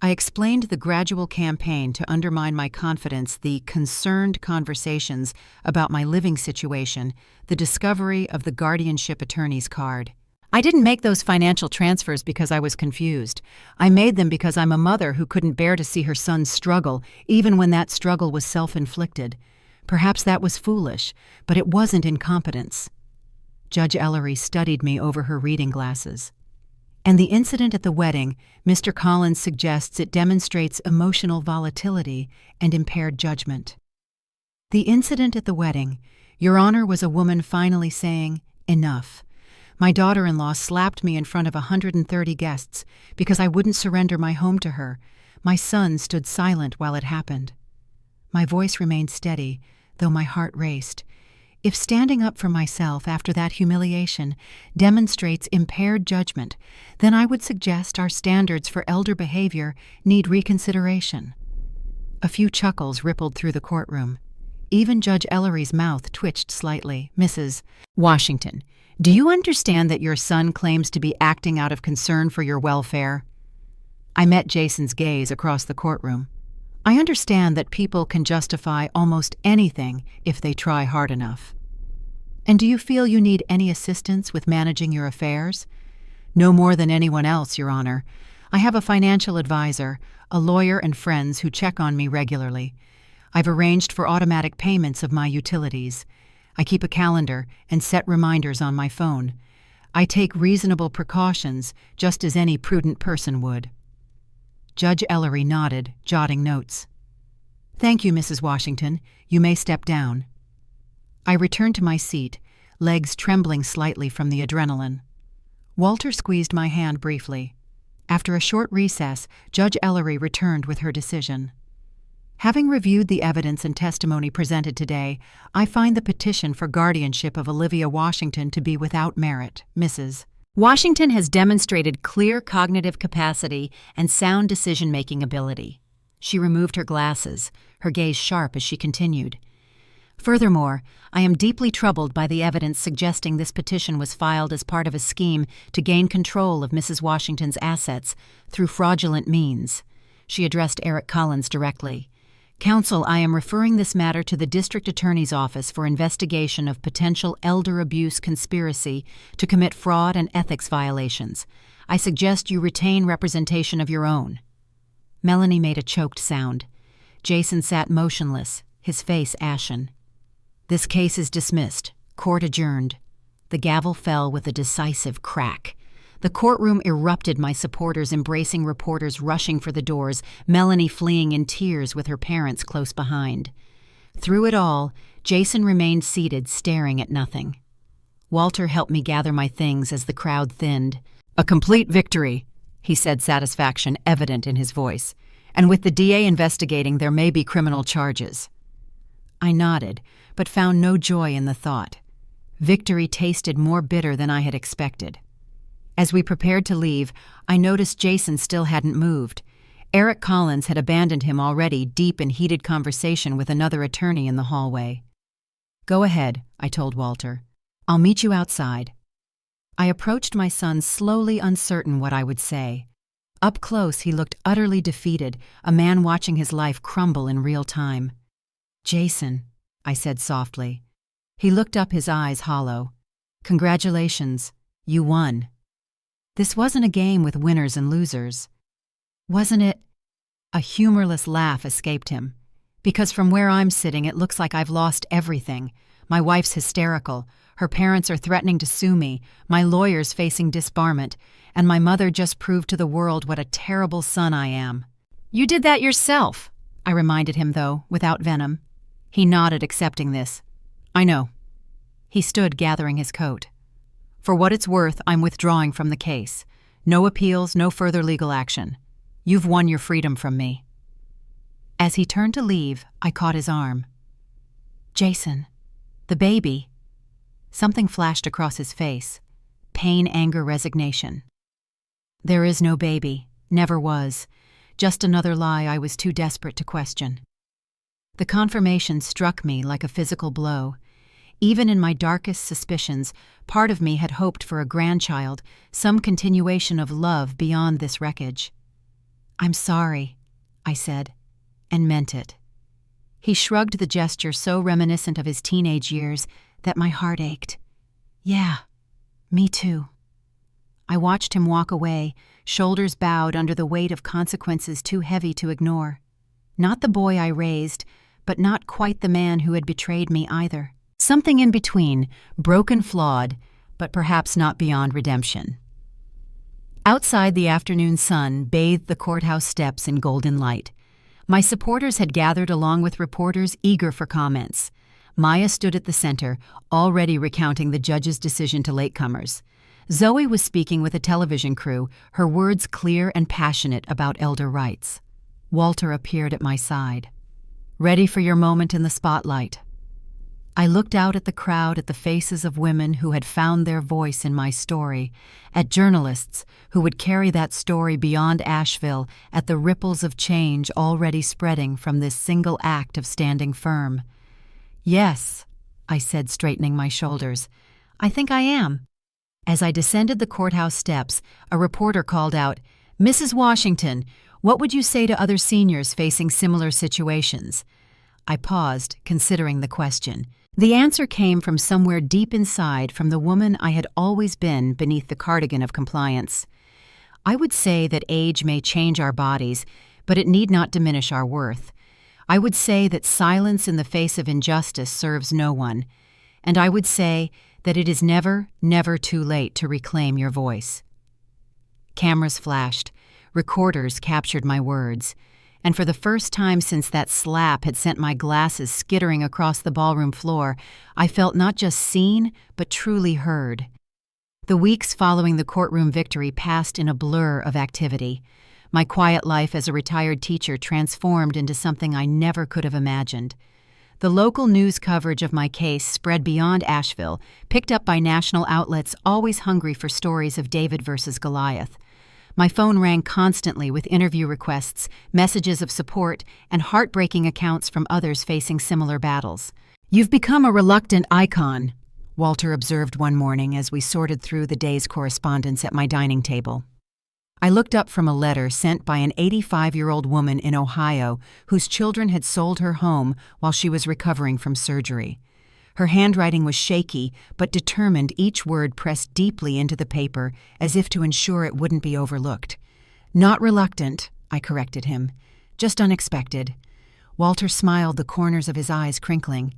I explained the gradual campaign to undermine my confidence, the concerned conversations about my living situation, the discovery of the guardianship attorney's card. "I didn't make those financial transfers because I was confused. I made them because I'm a mother who couldn't bear to see her son struggle, even when that struggle was self-inflicted. Perhaps that was foolish, but it wasn't incompetence." Judge Ellery studied me over her reading glasses. "And the incident at the wedding, Mr. Collins suggests it demonstrates emotional volatility and impaired judgment." "The incident at the wedding, Your Honor, was a woman finally saying, 'Enough.' My daughter-in-law slapped me in front of 130 guests because I wouldn't surrender my home to her. My son stood silent while it happened." My voice remained steady, though my heart raced. If standing up for myself after that humiliation demonstrates impaired judgment, then I would suggest our standards for elder behavior need reconsideration. A few chuckles rippled through the courtroom. Even Judge Ellery's mouth twitched slightly. "Mrs. Washington, do you understand that your son claims to be acting out of concern for your welfare?" I met Jason's gaze across the courtroom. "I understand that people can justify almost anything if they try hard enough." "And do you feel you need any assistance with managing your affairs?" "No more than anyone else, Your Honor. I have a financial advisor, a lawyer, and friends who check on me regularly. I've arranged for automatic payments of my utilities. I keep a calendar and set reminders on my phone. I take reasonable precautions, just as any prudent person would." Judge Ellery nodded, jotting notes. "Thank you, Mrs. Washington. You may step down." I returned to my seat, legs trembling slightly from the adrenaline. Walter squeezed my hand briefly. After a short recess, Judge Ellery returned with her decision. "Having reviewed the evidence and testimony presented today, I find the petition for guardianship of Olivia Washington to be without merit, Mrs. Washington has demonstrated clear cognitive capacity and sound decision-making ability." She removed her glasses, her gaze sharp as she continued. "Furthermore, I am deeply troubled by the evidence suggesting this petition was filed as part of a scheme to gain control of Mrs. Washington's assets through fraudulent means." She addressed Eric Collins directly. "Counsel, I am referring this matter to the District Attorney's Office for investigation of potential elder abuse conspiracy to commit fraud and ethics violations. I suggest you retain representation of your own." Melanie made a choked sound. Jason sat motionless, his face ashen. "This case is dismissed. Court adjourned." The gavel fell with a decisive crack. The courtroom erupted, my supporters embracing reporters rushing for the doors, Melanie fleeing in tears with her parents close behind. Through it all, Jason remained seated, staring at nothing. Walter helped me gather my things as the crowd thinned. "A complete victory," he said, satisfaction evident in his voice. "And with the DA investigating, there may be criminal charges." I nodded, but found no joy in the thought. Victory tasted more bitter than I had expected. As we prepared to leave, I noticed Jason still hadn't moved. Eric Collins had abandoned him already, deep in heated conversation with another attorney in the hallway. "Go ahead," I told Walter. "I'll meet you outside." I approached my son slowly, uncertain what I would say. Up close, he looked utterly defeated, a man watching his life crumble in real time. "Jason," I said softly. He looked up, his eyes hollow. "Congratulations, you won." This wasn't a game with winners and losers. Wasn't it? A humorless laugh escaped him. "Because from where I'm sitting, it looks like I've lost everything. My wife's hysterical. Her parents are threatening to sue me. My lawyer's facing disbarment. And my mother just proved to the world what a terrible son I am." "You did that yourself," I reminded him, though, without venom. He nodded, accepting this. "I know." He stood, gathering his coat. "For what it's worth, I'm withdrawing from the case. No appeals, no further legal action. You've won your freedom from me." As he turned to leave, I caught his arm. "Jason, the baby." Something flashed across his face. Pain, anger, resignation. "There is no baby. Never was. Just another lie I was too desperate to question." The confirmation struck me like a physical blow. Even in my darkest suspicions, part of me had hoped for a grandchild, some continuation of love beyond this wreckage. "I'm sorry," I said, and meant it. He shrugged, the gesture so reminiscent of his teenage years that my heart ached. "Yeah, me too." I watched him walk away, shoulders bowed under the weight of consequences too heavy to ignore. Not the boy I raised, but not quite the man who had betrayed me either. Something in between, broken, flawed, but perhaps not beyond redemption. Outside, the afternoon sun bathed the courthouse steps in golden light. My supporters had gathered along with reporters eager for comments. Maya stood at the center, already recounting the judge's decision to latecomers. Zoe was speaking with a television crew, her words clear and passionate about elder rights. Walter appeared at my side. "Ready for your moment in the spotlight." I looked out at the crowd, at the faces of women who had found their voice in my story, at journalists who would carry that story beyond Asheville, at the ripples of change already spreading from this single act of standing firm. "Yes," I said, straightening my shoulders. "I think I am." As I descended the courthouse steps, a reporter called out, "Mrs. Washington, what would you say to other seniors facing similar situations?" I paused, considering the question. The answer came from somewhere deep inside, from the woman I had always been beneath the cardigan of compliance. I would say that age may change our bodies, but it need not diminish our worth. I would say that silence in the face of injustice serves no one. And I would say that it is never, never too late to reclaim your voice. Cameras flashed. Recorders captured my words. And for the first time since that slap had sent my glasses skittering across the ballroom floor, I felt not just seen, but truly heard. The weeks following the courtroom victory passed in a blur of activity. My quiet life as a retired teacher transformed into something I never could have imagined. The local news coverage of my case spread beyond Asheville, picked up by national outlets always hungry for stories of David versus Goliath. My phone rang constantly with interview requests, messages of support, and heartbreaking accounts from others facing similar battles. "You've become a reluctant icon," Walter observed one morning as we sorted through the day's correspondence at my dining table. I looked up from a letter sent by an 85-year-old woman in Ohio whose children had sold her home while she was recovering from surgery. Her handwriting was shaky, but determined, each word pressed deeply into the paper as if to ensure it wouldn't be overlooked. "Not reluctant," I corrected him. "Just unexpected." Walter smiled, the corners of his eyes crinkling.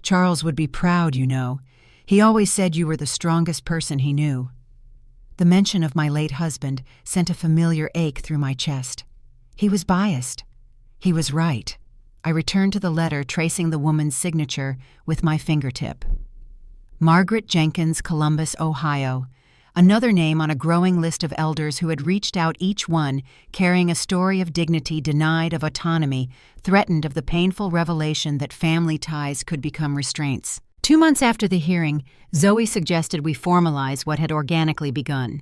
"Charles would be proud, you know. He always said you were the strongest person he knew." The mention of my late husband sent a familiar ache through my chest. He was biased. He was right. I returned to the letter, tracing the woman's signature with my fingertip. Margaret Jenkins, Columbus, Ohio. Another name on a growing list of elders who had reached out, each one carrying a story of dignity, denied of autonomy, threatened of the painful revelation that family ties could become restraints. 2 months after the hearing, Zoe suggested we formalize what had organically begun.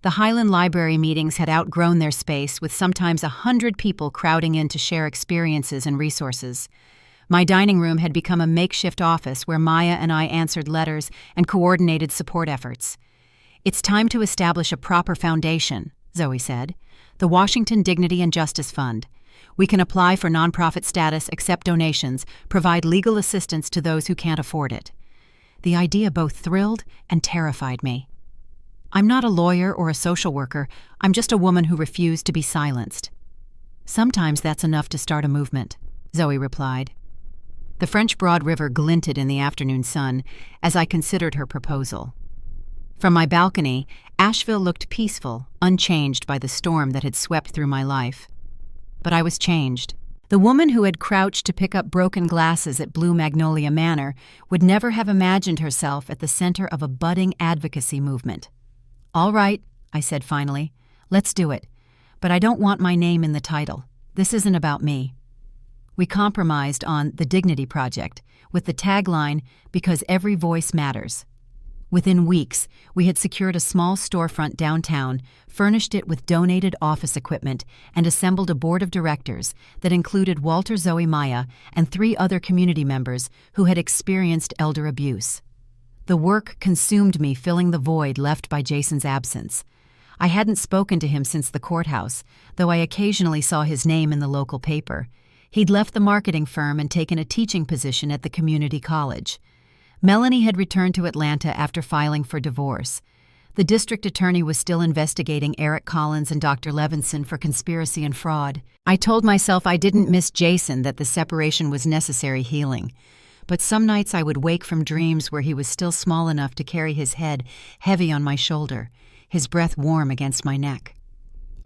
The Highland Library meetings had outgrown their space, with sometimes 100 people crowding in to share experiences and resources. My dining room had become a makeshift office where Maya and I answered letters and coordinated support efforts. "It's time to establish a proper foundation," Zoe said. "The Washington Dignity and Justice Fund. We can apply for nonprofit status, accept donations, provide legal assistance to those who can't afford it." The idea both thrilled and terrified me. "I'm not a lawyer or a social worker. I'm just a woman who refused to be silenced." "Sometimes that's enough to start a movement," Zoe replied. The French Broad River glinted in the afternoon sun as I considered her proposal. From my balcony, Asheville looked peaceful, unchanged by the storm that had swept through my life. But I was changed. The woman who had crouched to pick up broken glasses at Blue Magnolia Manor would never have imagined herself at the center of a budding advocacy movement. "All right," I said finally. "Let's do it. But I don't want my name in the title. This isn't about me." We compromised on The Dignity Project, with the tagline, "Because every voice matters." Within weeks, we had secured a small storefront downtown, furnished it with donated office equipment, and assembled a board of directors that included Walter, Zoe, Maya, and 3 other community members who had experienced elder abuse. The work consumed me, filling the void left by Jason's absence. I hadn't spoken to him since the courthouse, though I occasionally saw his name in the local paper. He'd left the marketing firm and taken a teaching position at the community college. Melanie had returned to Atlanta after filing for divorce. The district attorney was still investigating Eric Collins and Dr. Levinson for conspiracy and fraud. I told myself I didn't miss Jason, that the separation was necessary healing. But some nights I would wake from dreams where he was still small enough to carry his head heavy on my shoulder, his breath warm against my neck.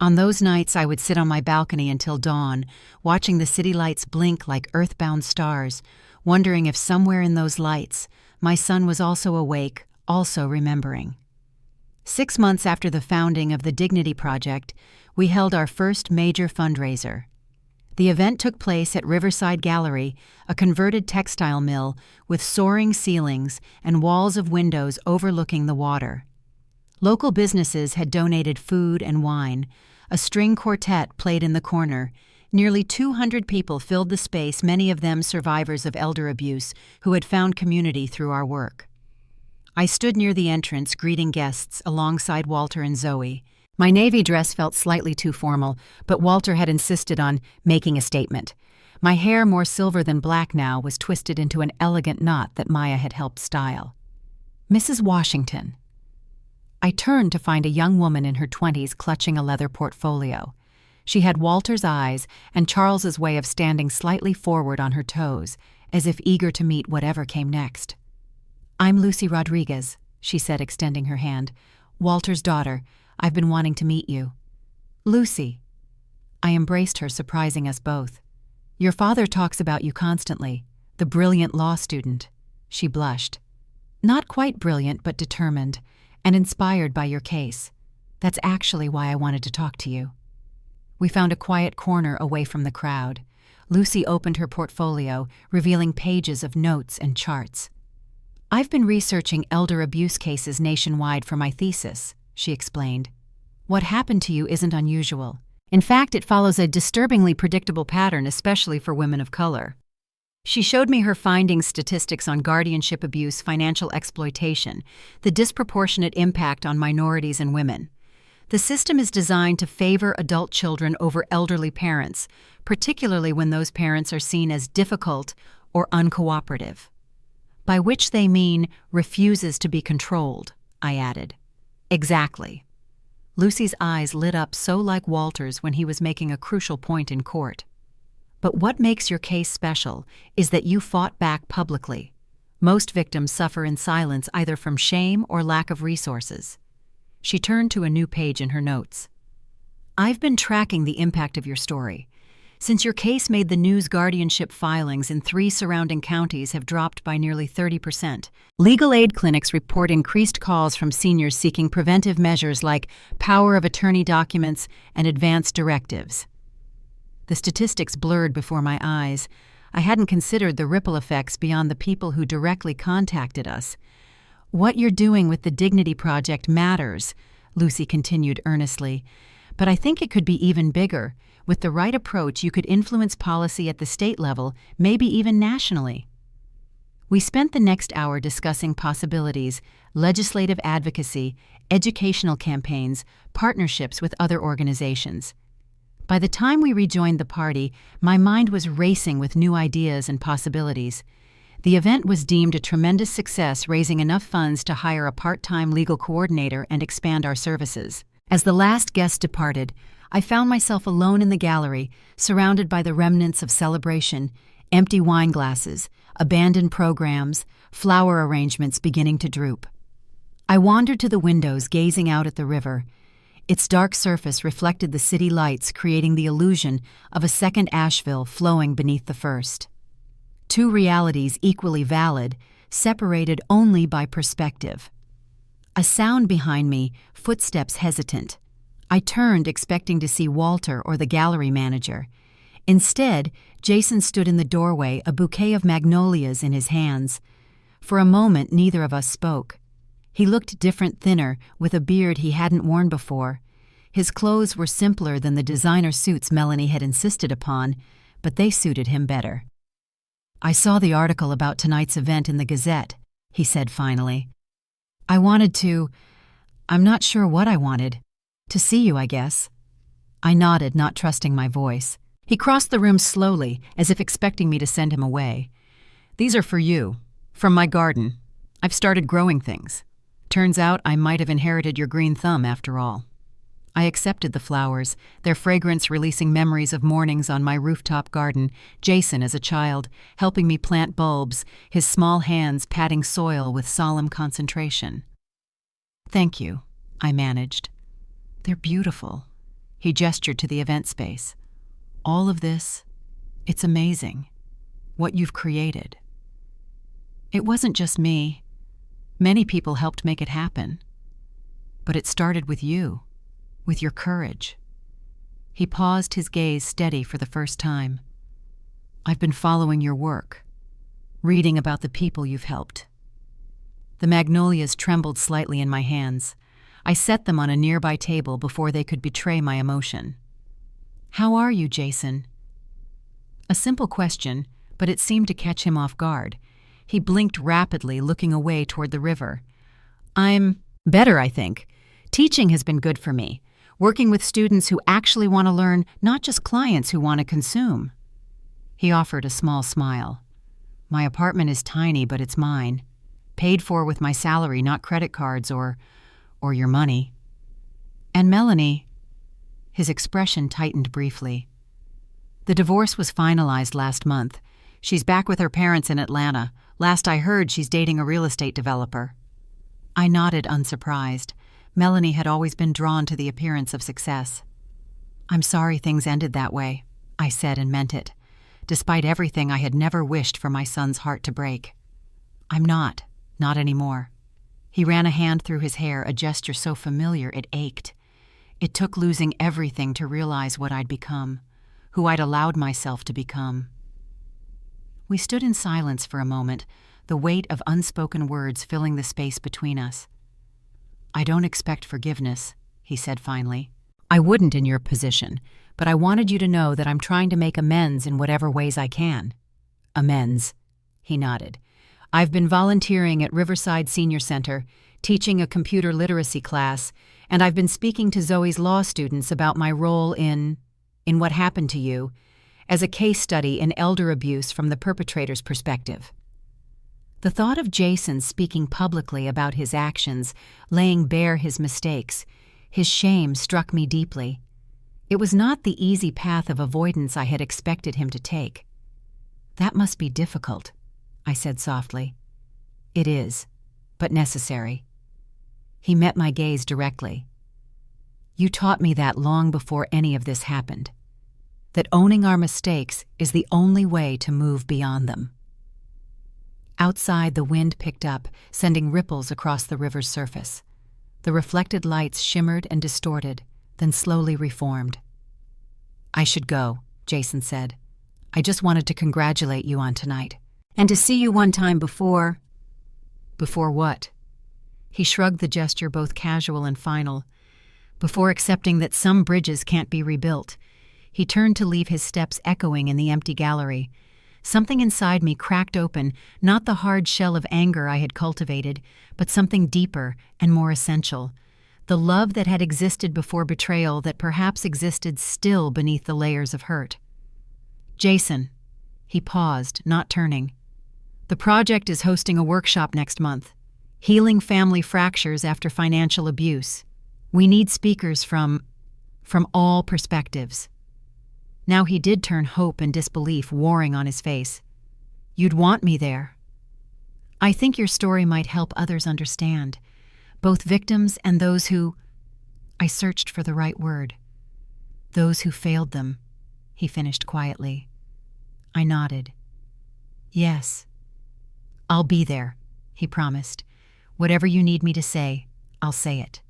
On those nights I would sit on my balcony until dawn, watching the city lights blink like earthbound stars, wondering if somewhere in those lights my son was also awake, also remembering. 6 months after the founding of the Dignity Project, we held our first major fundraiser. The event took place at Riverside Gallery, a converted textile mill with soaring ceilings and walls of windows overlooking the water. Local businesses had donated food and wine. A string quartet played in the corner. Nearly 200 people filled the space, many of them survivors of elder abuse who had found community through our work. I stood near the entrance, greeting guests alongside Walter and Zoe. My navy dress felt slightly too formal, but Walter had insisted on making a statement. My hair, more silver than black now, was twisted into an elegant knot that Maya had helped style. "Mrs. Washington." I turned to find a young woman in her 20s clutching a leather portfolio. She had Walter's eyes and Charles's way of standing slightly forward on her toes, as if eager to meet whatever came next. "I'm Lucy Rodriguez," she said, extending her hand. "Walter's daughter. I've been wanting to meet you." "Lucy." I embraced her, surprising us both. "Your father talks about you constantly, the brilliant law student." She blushed. "Not quite brilliant, but determined, and inspired by your case. That's actually why I wanted to talk to you." We found a quiet corner away from the crowd. Lucy opened her portfolio, revealing pages of notes and charts. "I've been researching elder abuse cases nationwide for my thesis," she explained. "What happened to you isn't unusual. In fact, it follows a disturbingly predictable pattern, especially for women of color." She showed me her findings, statistics on guardianship abuse, financial exploitation, the disproportionate impact on minorities and women. The system is designed to favor adult children over elderly parents, particularly when those parents are seen as difficult or uncooperative. "By which they mean refuses to be controlled," I added. "Exactly." Lucy's eyes lit up so like Walter's when he was making a crucial point in court. "But what makes your case special is that you fought back publicly. Most victims suffer in silence, either from shame or lack of resources." She turned to a new page in her notes. "I've been tracking the impact of your story. Since your case made the news, guardianship filings in 3 surrounding counties have dropped by nearly 30%. Legal aid clinics report increased calls from seniors seeking preventive measures like power of attorney documents and advance directives." The statistics blurred before my eyes. I hadn't considered the ripple effects beyond the people who directly contacted us. "What you're doing with the Dignity Project matters," Lucy continued earnestly, "but I think it could be even bigger. With the right approach, you could influence policy at the state level, maybe even nationally." We spent the next hour discussing possibilities, legislative advocacy, educational campaigns, partnerships with other organizations. By the time we rejoined the party, my mind was racing with new ideas and possibilities. The event was deemed a tremendous success, raising enough funds to hire a part-time legal coordinator and expand our services. As the last guest departed, I found myself alone in the gallery, surrounded by the remnants of celebration, empty wine glasses, abandoned programs, flower arrangements beginning to droop. I wandered to the windows, gazing out at the river. Its dark surface reflected the city lights, creating the illusion of a second Asheville flowing beneath the first. Two realities equally valid, separated only by perspective. A sound behind me, footsteps hesitant. I turned, expecting to see Walter or the gallery manager. Instead, Jason stood in the doorway, a bouquet of magnolias in his hands. For a moment, neither of us spoke. He looked different, thinner, with a beard he hadn't worn before. His clothes were simpler than the designer suits Melanie had insisted upon, but they suited him better. "I saw the article about tonight's event in the Gazette," he said finally. "I'm not sure what I wanted. To see you, I guess." I nodded, not trusting my voice. He crossed the room slowly, as if expecting me to send him away. "These are for you, from my garden. I've started growing things. Turns out I might have inherited your green thumb after all." I accepted the flowers, their fragrance releasing memories of mornings on my rooftop garden, Jason as a child, helping me plant bulbs, his small hands patting soil with solemn concentration. "Thank you," I managed. "They're beautiful." He gestured to the event space. "All of this, it's amazing. What you've created." "It wasn't just me. Many people helped make it happen. But it started with you, with your courage." He paused, his gaze steady for the first time. "I've been following your work, reading about the people you've helped." The magnolias trembled slightly in my hands. I set them on a nearby table before they could betray my emotion. "How are you, Jason?" A simple question, but it seemed to catch him off guard. He blinked rapidly, looking away toward the river. "I'm better, I think. Teaching has been good for me, working with students who actually want to learn, not just clients who want to consume." He offered a small smile. "My apartment is tiny, but it's mine. Paid for with my salary, not credit cards or your money." "And Melanie?" His expression tightened briefly. "The divorce was finalized last month. She's back with her parents in Atlanta. Last I heard, she's dating a real estate developer." I nodded, unsurprised. Melanie had always been drawn to the appearance of success. "I'm sorry things ended that way," I said, and meant it. Despite everything, I had never wished for my son's heart to break. "I'm not anymore." He ran a hand through his hair, a gesture so familiar it ached. It took losing everything to realize what I'd become, who I'd allowed myself to become. We stood in silence for a moment, the weight of unspoken words filling the space between us. "I don't expect forgiveness," he said finally. "I wouldn't in your position, but I wanted you to know that I'm trying to make amends in whatever ways I can." "Amends," he nodded. "I've been volunteering at Riverside Senior Center, teaching a computer literacy class, and I've been speaking to Zoe's law students about my role in what happened to you, as a case study in elder abuse from the perpetrator's perspective." The thought of Jason speaking publicly about his actions, laying bare his mistakes, his shame struck me deeply. It was not the easy path of avoidance I had expected him to take. "That must be difficult," I said softly. "It is, but necessary." He met my gaze directly. "You taught me that long before any of this happened. That owning our mistakes is the only way to move beyond them." Outside, the wind picked up, sending ripples across the river's surface. The reflected lights shimmered and distorted, then slowly reformed. "I should go," Jason said. "I just wanted to congratulate you on tonight. And to see you one time before." "Before what?" He shrugged, the gesture both casual and final. before accepting that some bridges can't be rebuilt. He turned to leave his steps echoing in the empty gallery. Something inside me cracked open, not the hard shell of anger I had cultivated, but something deeper and more essential. The love that had existed before betrayal that perhaps existed still beneath the layers of hurt. "Jason." He paused, not turning. "The project is hosting a workshop next month. Healing family fractures after financial abuse. We need speakers from all perspectives." Now he did turn hope and disbelief warring on his face. "You'd want me there." "I think your story might help others understand, both victims and those who—" I searched for the right word. "Those who failed them," he finished quietly. I nodded. "Yes. I'll be there," he promised. "Whatever you need me to say, I'll say it.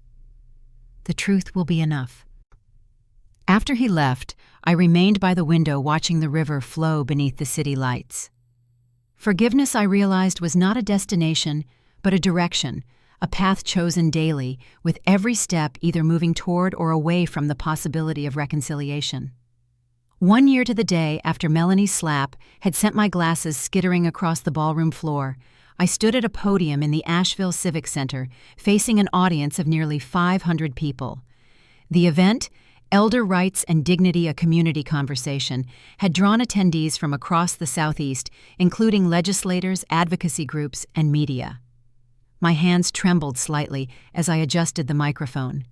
The truth will be enough." After he left, I remained by the window watching the river flow beneath the city lights. Forgiveness, I realized, was not a destination, but a direction, a path chosen daily, with every step either moving toward or away from the possibility of reconciliation. 1 year to the day after Melanie's slap had sent my glasses skittering across the ballroom floor, I stood at a podium in the Asheville Civic Center, facing an audience of nearly 500 people. The event, Elder Rights and Dignity, a Community Conversation, had drawn attendees from across the Southeast, including legislators, advocacy groups, and media. My hands trembled slightly as I adjusted the microphone.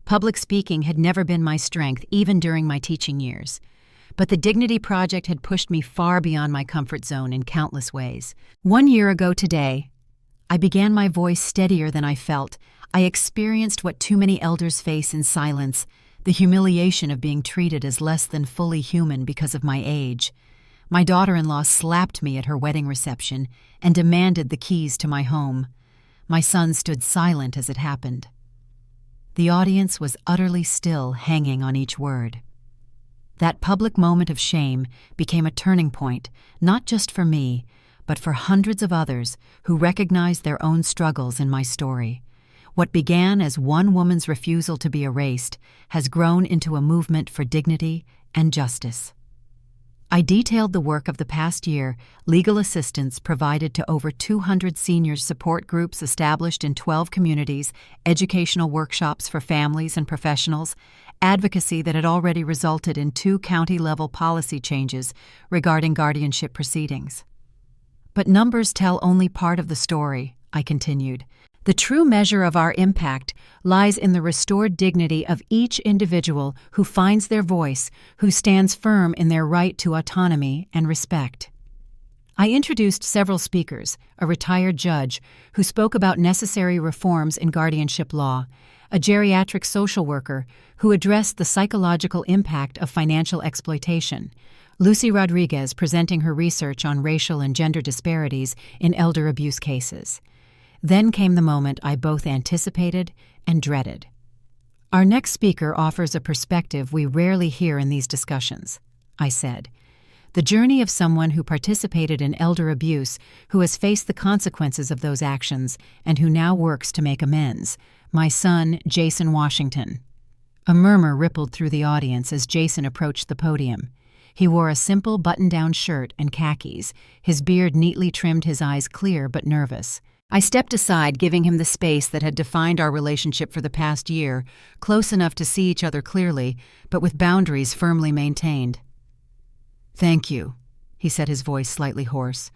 Public speaking had never been my strength, even during my teaching years. But the Dignity Project had pushed me far beyond my comfort zone in countless ways. 1 year ago today, I began my voice steadier than I felt. I experienced what too many elders face in silence, the humiliation of being treated as less than fully human because of my age. My daughter-in-law slapped me at her wedding reception and demanded the keys to my home. My son stood silent as it happened. The audience was utterly still, hanging on each word. That public moment of shame became a turning point, not just for me, but for hundreds of others who recognized their own struggles in my story. What began as one woman's refusal to be erased has grown into a movement for dignity and justice. I detailed the work of the past year, legal assistance provided to over 200 senior support groups established in 12 communities, educational workshops for families and professionals, advocacy that had already resulted in 2 county-level policy changes regarding guardianship proceedings. But numbers tell only part of the story, I continued. The true measure of our impact lies in the restored dignity of each individual who finds their voice, who stands firm in their right to autonomy and respect. I introduced several speakers, a retired judge who spoke about necessary reforms in guardianship law, a geriatric social worker who addressed the psychological impact of financial exploitation, Lucy Rodriguez presenting her research on racial and gender disparities in elder abuse cases. Then came the moment I both anticipated and dreaded. Our next speaker offers a perspective we rarely hear in these discussions, I said. The journey of someone who participated in elder abuse, who has faced the consequences of those actions, and who now works to make amends. My son, Jason Washington. A murmur rippled through the audience as Jason approached the podium. He wore a simple button-down shirt and khakis. His beard neatly trimmed, his eyes clear but nervous. I stepped aside, giving him the space that had defined our relationship for the past year, close enough to see each other clearly, but with boundaries firmly maintained. "Thank you," he said, his voice slightly hoarse.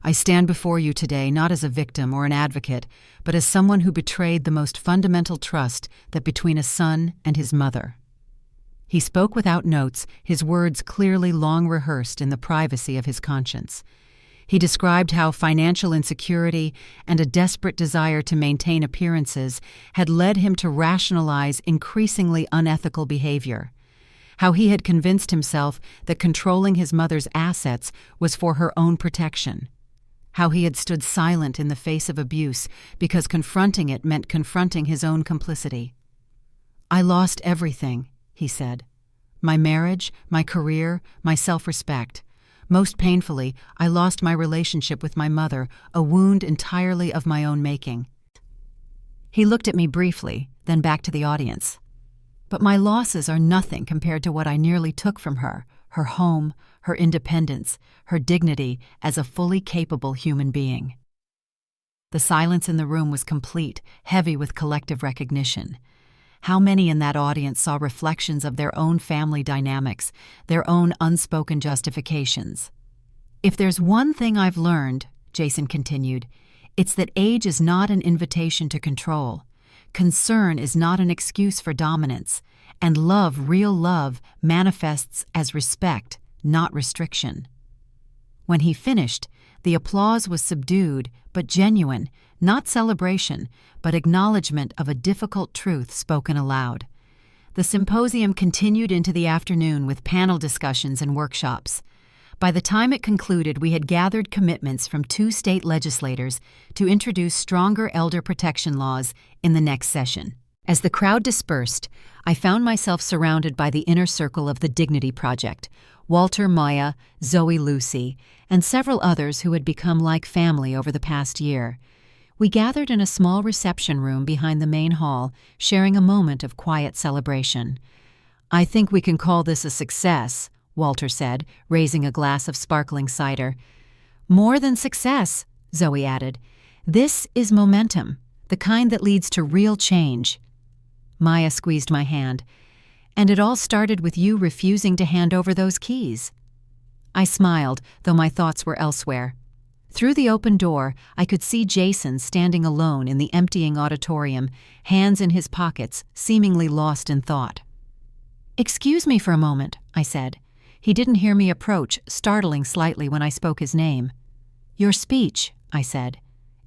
"I stand before you today not as a victim or an advocate, but as someone who betrayed the most fundamental trust that between a son and his mother." He spoke without notes, his words clearly long rehearsed in the privacy of his conscience. He described how financial insecurity and a desperate desire to maintain appearances had led him to rationalize increasingly unethical behavior, how he had convinced himself that controlling his mother's assets was for her own protection, how he had stood silent in the face of abuse because confronting it meant confronting his own complicity. "I lost everything," he said. "My marriage, my career, my self-respect. Most painfully, I lost my relationship with my mother, a wound entirely of my own making." He looked at me briefly, then back to the audience. But my losses are nothing compared to what I nearly took from her: her home, her independence, her dignity as a fully capable human being. The silence in the room was complete, heavy with collective recognition. How many in that audience saw reflections of their own family dynamics, their own unspoken justifications? "If there's one thing I've learned," Jason continued, "it's that age is not an invitation to control. Concern is not an excuse for dominance, and love, real love, manifests as respect, not restriction." When he finished, the applause was subdued but genuine, not celebration, but acknowledgement of a difficult truth spoken aloud. The symposium continued into the afternoon with panel discussions and workshops. By the time it concluded, we had gathered commitments from 2 state legislators to introduce stronger elder protection laws in the next session. As the crowd dispersed, I found myself surrounded by the inner circle of the Dignity Project: Walter, Maya, Zoe, Lucy, and several others who had become like family over the past year. We gathered in a small reception room behind the main hall, sharing a moment of quiet celebration. "I think we can call this a success," Walter said, raising a glass of sparkling cider. "More than success," Zoe added. "This is momentum, the kind that leads to real change." Maya squeezed my hand. "And it all started with you refusing to hand over those keys." I smiled, though my thoughts were elsewhere. Through the open door, I could see Jason standing alone in the emptying auditorium, hands in his pockets, seemingly lost in thought. "Excuse me for a moment," I said. He didn't hear me approach, startling slightly when I spoke his name. "Your speech," I said.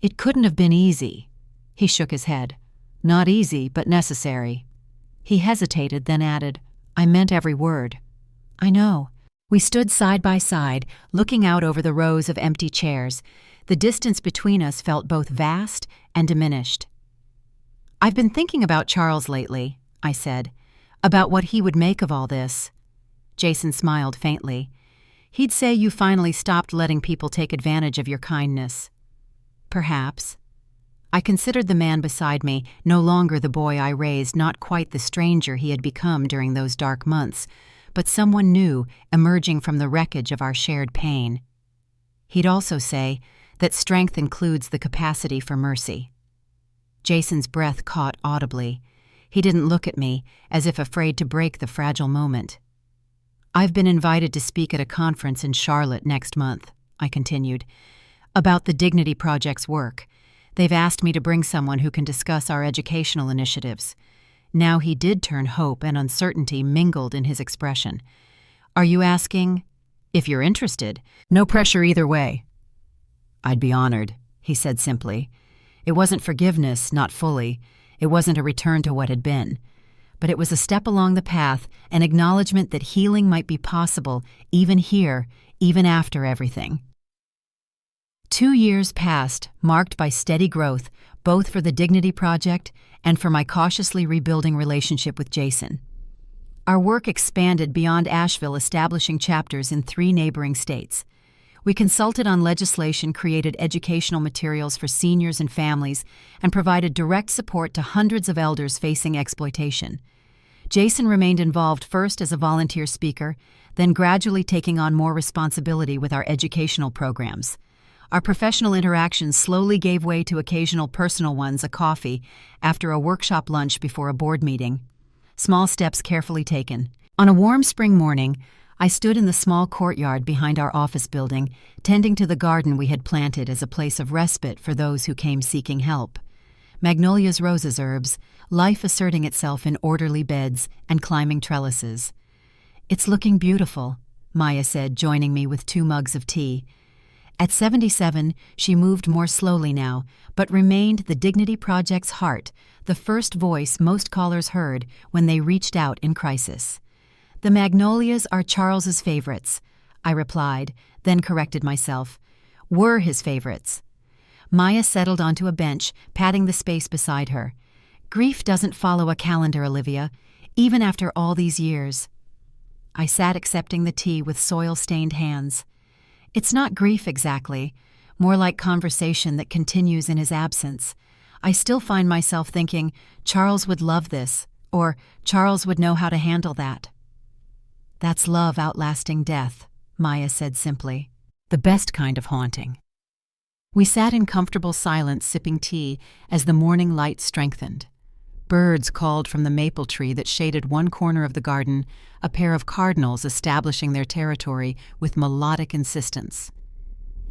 "It couldn't have been easy." He shook his head. "Not easy, but necessary." He hesitated, then added, "I meant every word." "I know." We stood side by side, looking out over the rows of empty chairs. The distance between us felt both vast and diminished. "I've been thinking about Charles lately," I said, "about what he would make of all this." Jason smiled faintly. "He'd say you finally stopped letting people take advantage of your kindness." "Perhaps." I considered the man beside me, no longer the boy I raised, not quite the stranger he had become during those dark months, but someone new, emerging from the wreckage of our shared pain. He'd also say that strength includes the capacity for mercy. Jason's breath caught audibly. He didn't look at me, as if afraid to break the fragile moment. "I've been invited to speak at a conference in Charlotte next month," I continued, "about the Dignity Project's work. They've asked me to bring someone who can discuss our educational initiatives." Now he did turn hope and uncertainty mingled in his expression. "Are you asking if you're interested? No pressure either way." "I'd be honored," he said simply. It wasn't forgiveness, not fully. It wasn't a return to what had been. But it was a step along the path, an acknowledgement that healing might be possible, even here, even after everything. 2 years passed, marked by steady growth, both for the Dignity Project and for my cautiously rebuilding relationship with Jason. Our work expanded beyond Asheville, establishing chapters in 3 neighboring states. We consulted on legislation, created educational materials for seniors and families, and provided direct support to hundreds of elders facing exploitation. Jason remained involved first as a volunteer speaker, then gradually taking on more responsibility with our educational programs. Our professional interactions slowly gave way to occasional personal ones, a coffee, after a workshop lunch before a board meeting. Small steps carefully taken. On a warm spring morning, I stood in the small courtyard behind our office building, tending to the garden we had planted as a place of respite for those who came seeking help. Magnolias, roses, herbs, life asserting itself in orderly beds and climbing trellises. "It's looking beautiful," Maya said, joining me with 2 mugs of tea. At 77, she moved more slowly now, but remained the Dignity Project's heart, the first voice most callers heard when they reached out in crisis. "The magnolias are Charles's favorites," I replied, then corrected myself. "Were his favorites." Maya settled onto a bench, patting the space beside her. "Grief doesn't follow a calendar, Olivia, even after all these years." I sat accepting the tea with soil-stained hands. It's not grief exactly, more like conversation that continues in his absence. I still find myself thinking, Charles would love this, Or Charles would know how to handle that. That's love outlasting death, Maya said simply. The best kind of haunting. We sat in comfortable silence sipping tea as the morning light strengthened. Birds called from the maple tree that shaded one corner of the garden, a pair of cardinals establishing their territory with melodic insistence.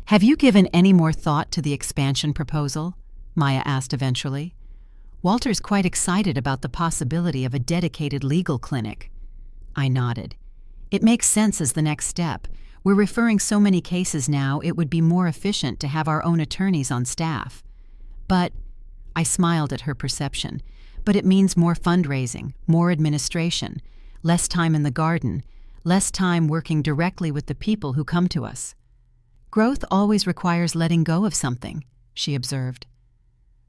"Have you given any more thought to the expansion proposal?" Maya asked eventually. "Walter's quite excited about the possibility of a dedicated legal clinic." I nodded. "It makes sense as the next step. We're referring so many cases now, it would be more efficient to have our own attorneys on staff. But," I smiled at her perception, "but it means more fundraising, more administration, less time in the garden, less time working directly with the people who come to us." "Growth always requires letting go of something," she observed.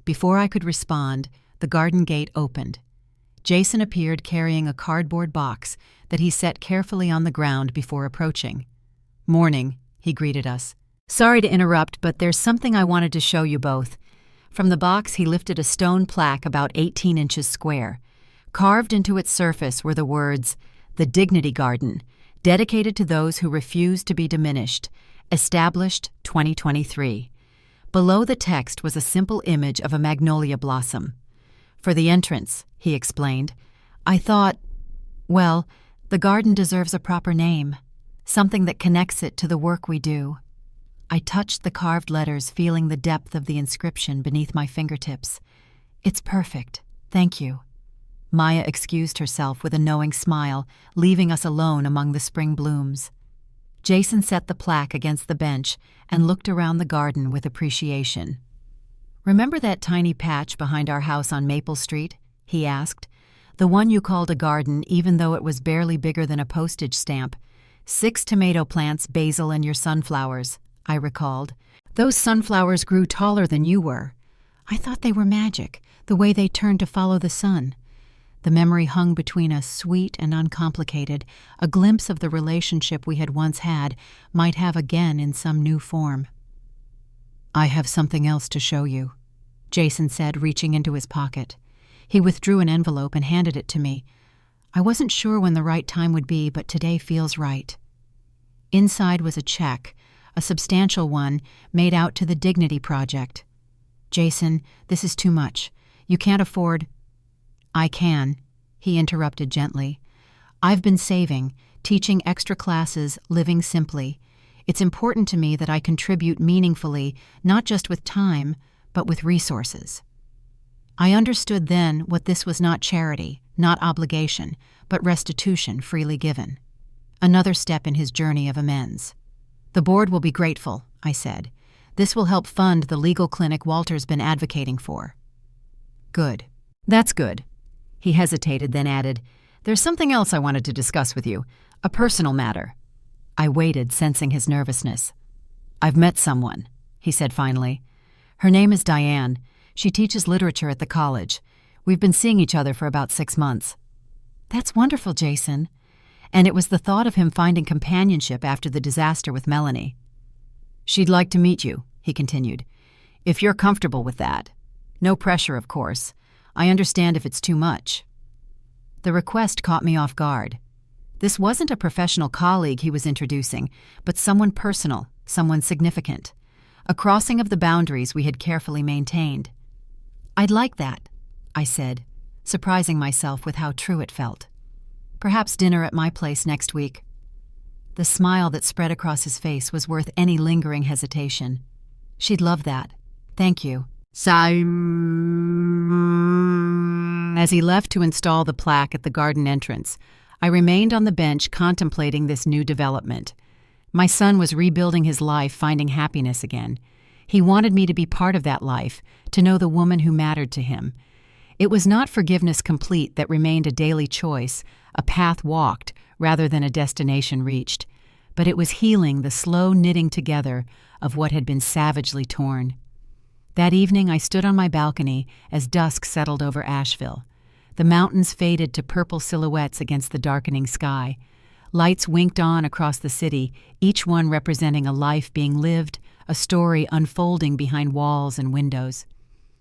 Before I could respond, the garden gate opened. Jason appeared carrying a cardboard box that he set carefully on the ground before approaching. "Morning," he greeted us. "Sorry to interrupt, but there's something I wanted to show you both." From the box, he lifted a stone plaque about 18 inches square. Carved into its surface were the words, "The Dignity Garden, dedicated to those who refuse to be diminished, established 2023. Below the text was a simple image of a magnolia blossom. "For the entrance," he explained. "I thought, well, the garden deserves a proper name, something that connects it to the work we do." I touched the carved letters, feeling the depth of the inscription beneath my fingertips. "It's perfect. Thank you." Maya excused herself with a knowing smile, leaving us alone among the spring blooms. Jason set the plaque against the bench and looked around the garden with appreciation. "Remember that tiny patch behind our house on Maple Street?" he asked. "The one you called a garden even though it was barely bigger than a postage stamp. 6 tomato plants, basil, and your sunflowers," I recalled. "Those sunflowers grew taller than you were. I thought they were magic, the way they turned to follow the sun." The memory hung between us, sweet and uncomplicated, a glimpse of the relationship we had once had, might have again in some new form. "I have something else to show you," Jason said, reaching into his pocket. He withdrew an envelope and handed it to me. I wasn't sure when the right time would be, but today feels right. Inside was a check, a substantial one, made out to the Dignity Project. "Jason, this is too much. You can't afford—" "I can," he interrupted gently. "I've been saving, teaching extra classes, living simply. It's important to me that I contribute meaningfully, not just with time, but with resources." I understood then what this was: not charity, not obligation, but restitution freely given. Another step in his journey of amends. "The board will be grateful," I said. "This will help fund the legal clinic Walter's been advocating for." "Good. That's good." He hesitated, then added, "There's something else I wanted to discuss with you, a personal matter." I waited, sensing his nervousness. "I've met someone," he said finally. "Her name is Diane. She teaches literature at the college. We've been seeing each other for about 6 months." "That's wonderful, Jason." And it was the thought of him finding companionship after the disaster with Melanie. "She'd like to meet you," he continued, "if you're comfortable with that. No pressure, of course. I understand if it's too much." The request caught me off guard. This wasn't a professional colleague he was introducing, but someone personal, someone significant. A crossing of the boundaries we had carefully maintained. "I'd like that," I said, surprising myself with how true it felt. "Perhaps dinner at my place next week." The smile that spread across his face was worth any lingering hesitation. "She'd love that. Thank you." As he left to install the plaque at the garden entrance, I remained on the bench contemplating this new development. My son was rebuilding his life, finding happiness again. He wanted me to be part of that life, to know the woman who mattered to him. It was not forgiveness complete that remained a daily choice, a path walked rather than a destination reached, but it was healing, the slow knitting together of what had been savagely torn. That evening I stood on my balcony as dusk settled over Asheville. The mountains faded to purple silhouettes against the darkening sky. Lights winked on across the city, each one representing a life being lived, a story unfolding behind walls and windows.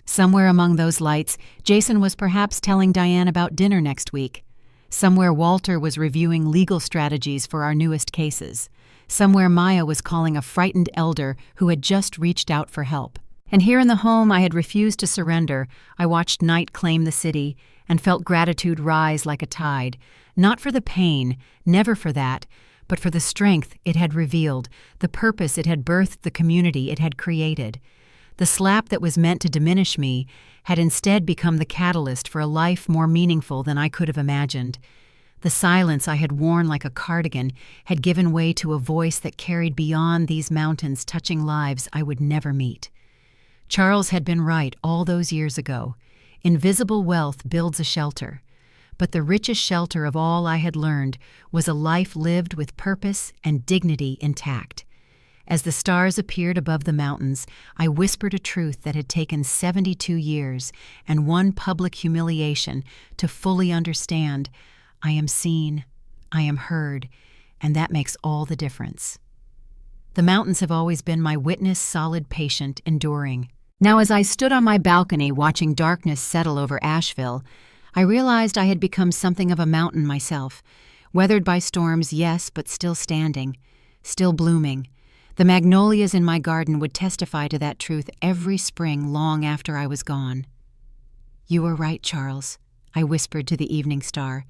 Somewhere among those lights, Jason was perhaps telling Diane about dinner next week. Somewhere Walter was reviewing legal strategies for our newest cases. Somewhere Maya was calling a frightened elder who had just reached out for help. And here in the home I had refused to surrender, I watched night claim the city and felt gratitude rise like a tide, not for the pain, never for that, but for the strength it had revealed, the purpose it had birthed, the community it had created. The slap that was meant to diminish me had instead become the catalyst for a life more meaningful than I could have imagined. The silence I had worn like a cardigan had given way to a voice that carried beyond these mountains, touching lives I would never meet. Charles had been right all those years ago. Invisible wealth builds a shelter. But the richest shelter of all I had learned was a life lived with purpose and dignity intact. As the stars appeared above the mountains, I whispered a truth that had taken 72 years and one public humiliation to fully understand. I am seen, I am heard, and that makes all the difference. The mountains have always been my witness, solid, patient, enduring. Now, as I stood on my balcony watching darkness settle over Asheville, I realized I had become something of a mountain myself, weathered by storms, yes, but still standing, still blooming. The magnolias in my garden would testify to that truth every spring long after I was gone. "You were right, Charles," I whispered to the evening star.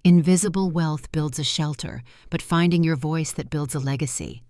"Invisible wealth builds a shelter, but finding your voice that builds a legacy."